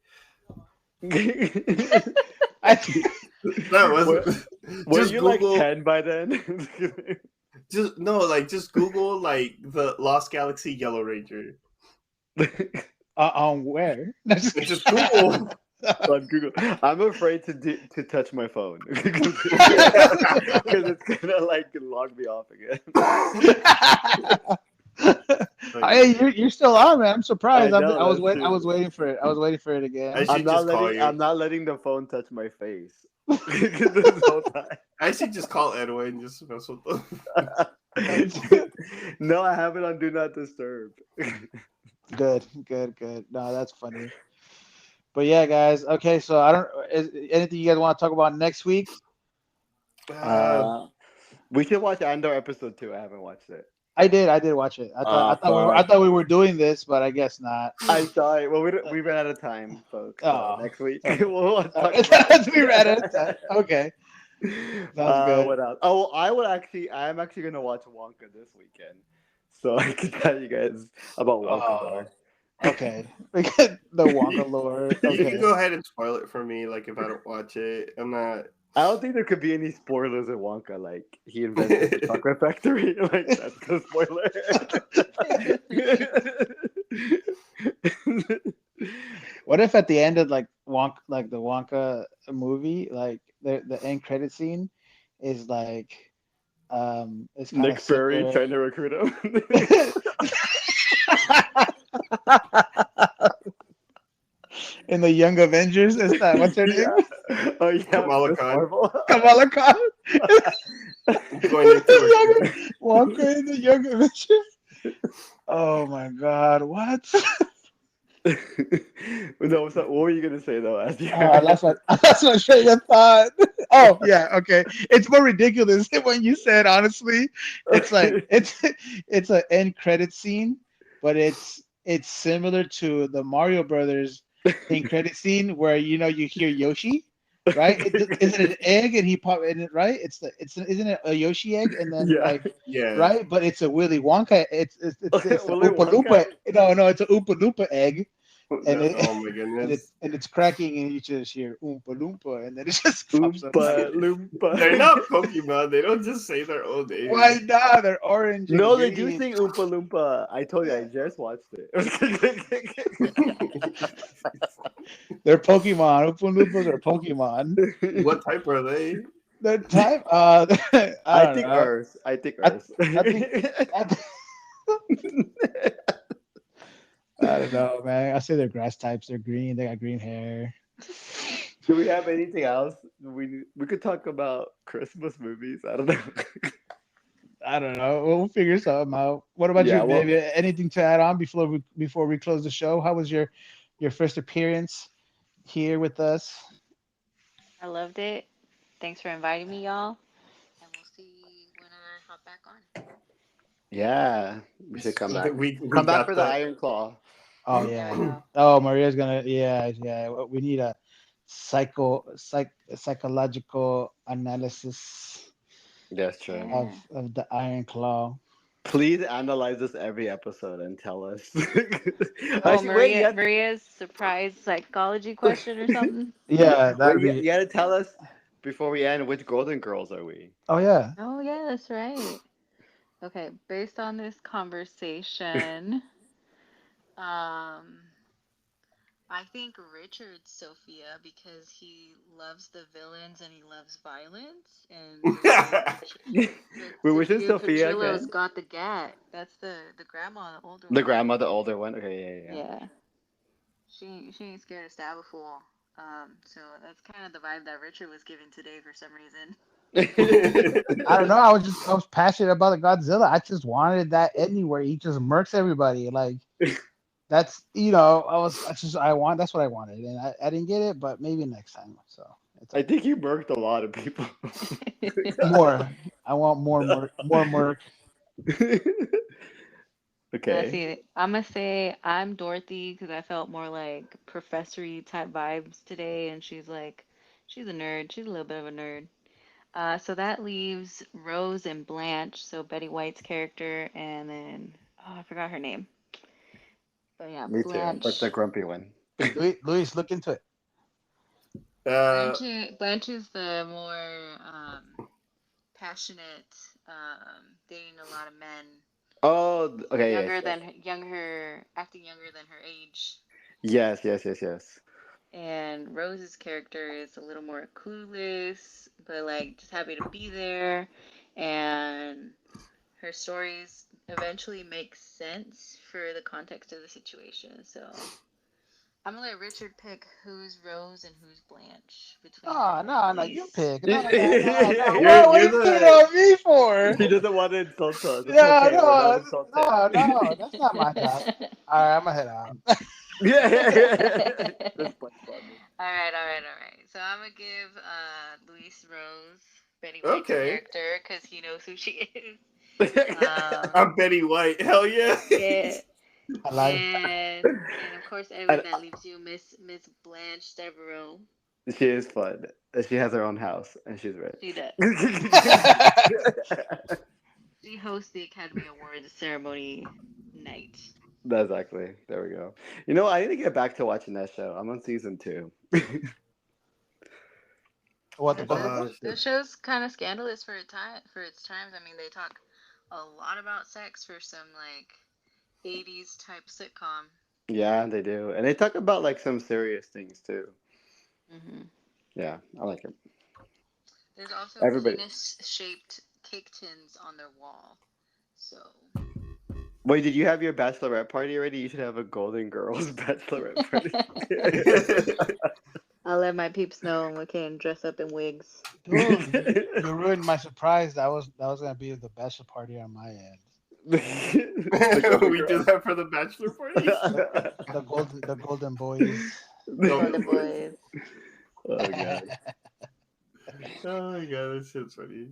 I, That was Were just you Google. like 10 by then? Just Google like the Lost Galaxy Yellow Ranger. on where? No, just It's just Google. On Google. I'm afraid to touch my phone because it's gonna like log me off again. Hey, you're still on, man. I'm surprised. I know, I was that's I was true. waiting for it. I was waiting for it again. I should just call you. I'm not letting the phone touch my face this whole time. I should just call Edwin just to mess with them. No, I have it on Do Not Disturb. Good. No, that's funny. But yeah, guys. Okay, so I don't. Is anything you guys want to talk about next week? We should watch Andor episode 2. I haven't watched it. I did watch it. I thought we were doing this, but I guess not. I'm sorry. Well, we ran out of time, folks. So next week we'll talk about we ran out of time. Okay, sounds good. What else? Oh, I'm actually gonna watch Wonka this weekend, so I can tell you guys about Wonka lore. Okay, the Wonka lore. You Okay. can go ahead and spoil it for me, like if I don't watch it. I'm not. I don't think there could be any spoilers in Wonka. Like he invented the chocolate factory. Like that's the spoiler. What if at the end of like the Wonka movie, like the end credit scene is like it's Nick Fury trying to recruit him. In the Young Avengers, is that what's her name? Yeah. Oh yeah, Kamala Khan. Kamala Khan. Going into Walker in the Young Avengers. Oh my God! What? No, what were you gonna say though? I lost my train of thought. Oh yeah, okay. It's more ridiculous when you said honestly. It's like it's an end credit scene, but it's similar to the Mario Brothers end credit scene where you hear Yoshi, right? Isn't it an egg and he pop in it, right? Isn't it a Yoshi egg and then right? But it's a Willy Wonka. It's a Oompa Loompa. No, it's a Oompa Loompa egg. And oh my goodness! And it's cracking, and you just hear Oompa Loompa, and then it just pops up. Loompa. They're not Pokemon. They don't just say their own name. Why not? They're orange. No, they do sing Oompa Loompa. I told you, I just watched it. They're Pokemon. Oompa Loompas are Pokemon. What type are they? The type? I think Earth. I think Earth. I don't know, man. I say they're grass types. They're green. They got green hair. Do we have anything else? We could talk about Christmas movies. I don't know. I don't know. We'll figure something out. What about you, baby? Anything to add on before we close the show? How was your first appearance here with us? I loved it. Thanks for inviting me, y'all. And we'll see when I hop back on. Yeah, we should come back. We come back for the Iron Claw. Oh yeah. Oh, Maria's gonna. Yeah. We need a psychological analysis. That's true. Of the Iron Claw. Please analyze this every episode and tell us. Maria's surprise psychology question or something. Yeah, you gotta tell us before we end which Golden Girls are we? Oh yeah. Oh yeah, that's right. Okay, based on this conversation, I think Richard's Sophia because he loves the villains and he loves violence. And which is Sophia? Petrillo's got the gat. That's the grandma, the older one. The grandma, the older one. Okay, yeah. She ain't scared to stab a fool. So that's kind of the vibe that Richard was giving today for some reason. I don't know. I was passionate about the Godzilla. I just wanted that ending where he just murks everybody. Like that's that's what I wanted, and I didn't get it, but maybe next time. So I think you murked a lot of people. More. I want more murk. Okay. See, I'm gonna say I'm Dorothy because I felt more like professory type vibes today, and she's a nerd. She's a little bit of a nerd. So that leaves Rose and Blanche, so Betty White's character, and then I forgot her name. But yeah, Me too. But the Blanche. grumpy one. Luis, look into it. Uh, Blanche is the more passionate, dating a lot of men, Oh, okay. Yes. Yes. acting younger than her age. Yes. Yes. Yes. Yes. And Rose's character is a little more clueless, but like just happy to be there. And her stories eventually make sense for the context of the situation. So I'm gonna let Richard pick who's Rose and who's Blanche between Oh, no, you these. pick. No. What are you're you putting the on me for? He doesn't want to insult us. It's No, okay. We're not no, insulted. no, that's not my job. All right, I'm gonna head out. Yeah. This Punch Bobby. All right. So I'm gonna give Luis Rose, Betty White's okay. character, because he knows who she is. I'm Betty White. Hell yeah. Yeah. I like. And of course, Edwin, And that leaves you Miss Blanche Devereaux. she is fun. She has her own house and she's She does. rich. She hosts the Academy Awards ceremony night. Exactly. There we go. You know, I need to get back to watching that show. I'm on season 2. What the Golden Oh, Boy? shit. The show's kind of scandalous for its times. I mean, they talk a lot about sex for some like 80s type sitcom. Yeah, they do. And they talk about like some serious things too. Hmm Yeah, I like it. There's also Everybody. penis-shaped cake tins on their wall. So Wait, did you have your bachelorette party already? You should have a Golden Girls bachelorette party. I'll let my peeps know we can dress up in wigs. Dude, you ruined my surprise. That was gonna be the bachelor party on my end. The Golden We do Girls. that for the bachelor party. The golden boys. Golden boys. Oh god. Oh my god, that shit's funny.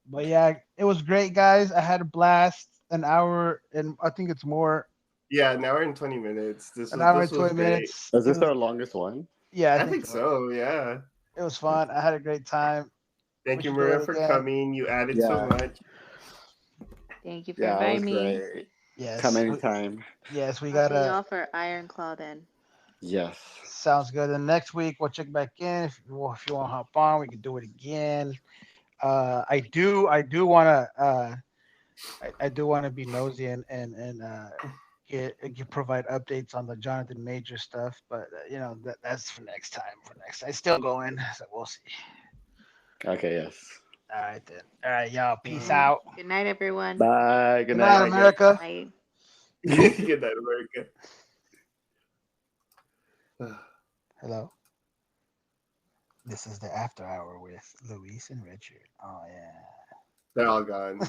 But yeah, it was great, guys. I had a blast. An hour and I think it's more. Yeah, an hour and 20 minutes. An hour This and was 20 great. minutes. Is this It was, our longest one? yeah, I I think think so. so, yeah. It was fun. I had a great time. Thank We you, should do Maria, it for again. coming. You added so Yeah. much. Thank you for Yeah, it was inviting me. great. Yes. Come anytime. Yes, we I'll see gotta. y'all for Iron Claw then. Yes. Sounds good. And next week we'll check back in. If you want to hop on, we can do it again. I do want to. I do want to be nosy and provide updates on the Jonathan Major stuff, but that's for next time. It's still going, so we'll see. Okay, yes. All right then. All right, y'all. Peace Mhm. out. Good night, everyone. Bye. Good Good night. night, America. Bye. Good night, America. Hello. This is the after hour with Luis and Richard. Oh yeah. They're all gone.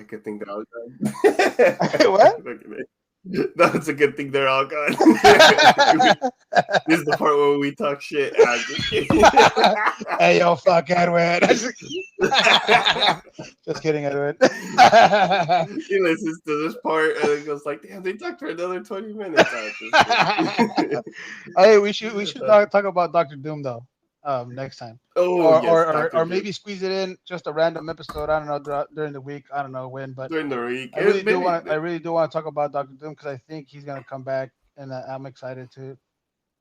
Good thing they're all gone. What? No, it's a good thing they're all gone. This is the part where we talk shit. I'm just kidding. Hey, yo, fuck Edwin. Just kidding, Edwin. He listens to this part and he goes like, "Damn, they talked for another 20 minutes." Hey, we should talk about Doctor Doom though. Next time. Oh yes, Or maybe squeeze it in just a random episode. I don't know during the week. I don't know when, but during the week. I really do want to talk about Doctor Doom because I think he's gonna come back, and I'm excited to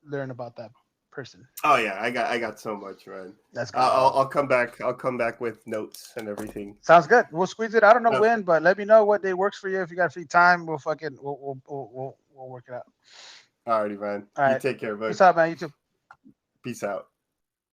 learn about that person. Oh yeah, I got so much, man. That's good. I'll come back. I'll come back with notes and everything. Sounds good. We'll squeeze it. I don't know when, but let me know what day works for you. If you got free time, we'll work it out. Alrighty, man. All right. You take care, bud. Peace out, man. You too. Peace out.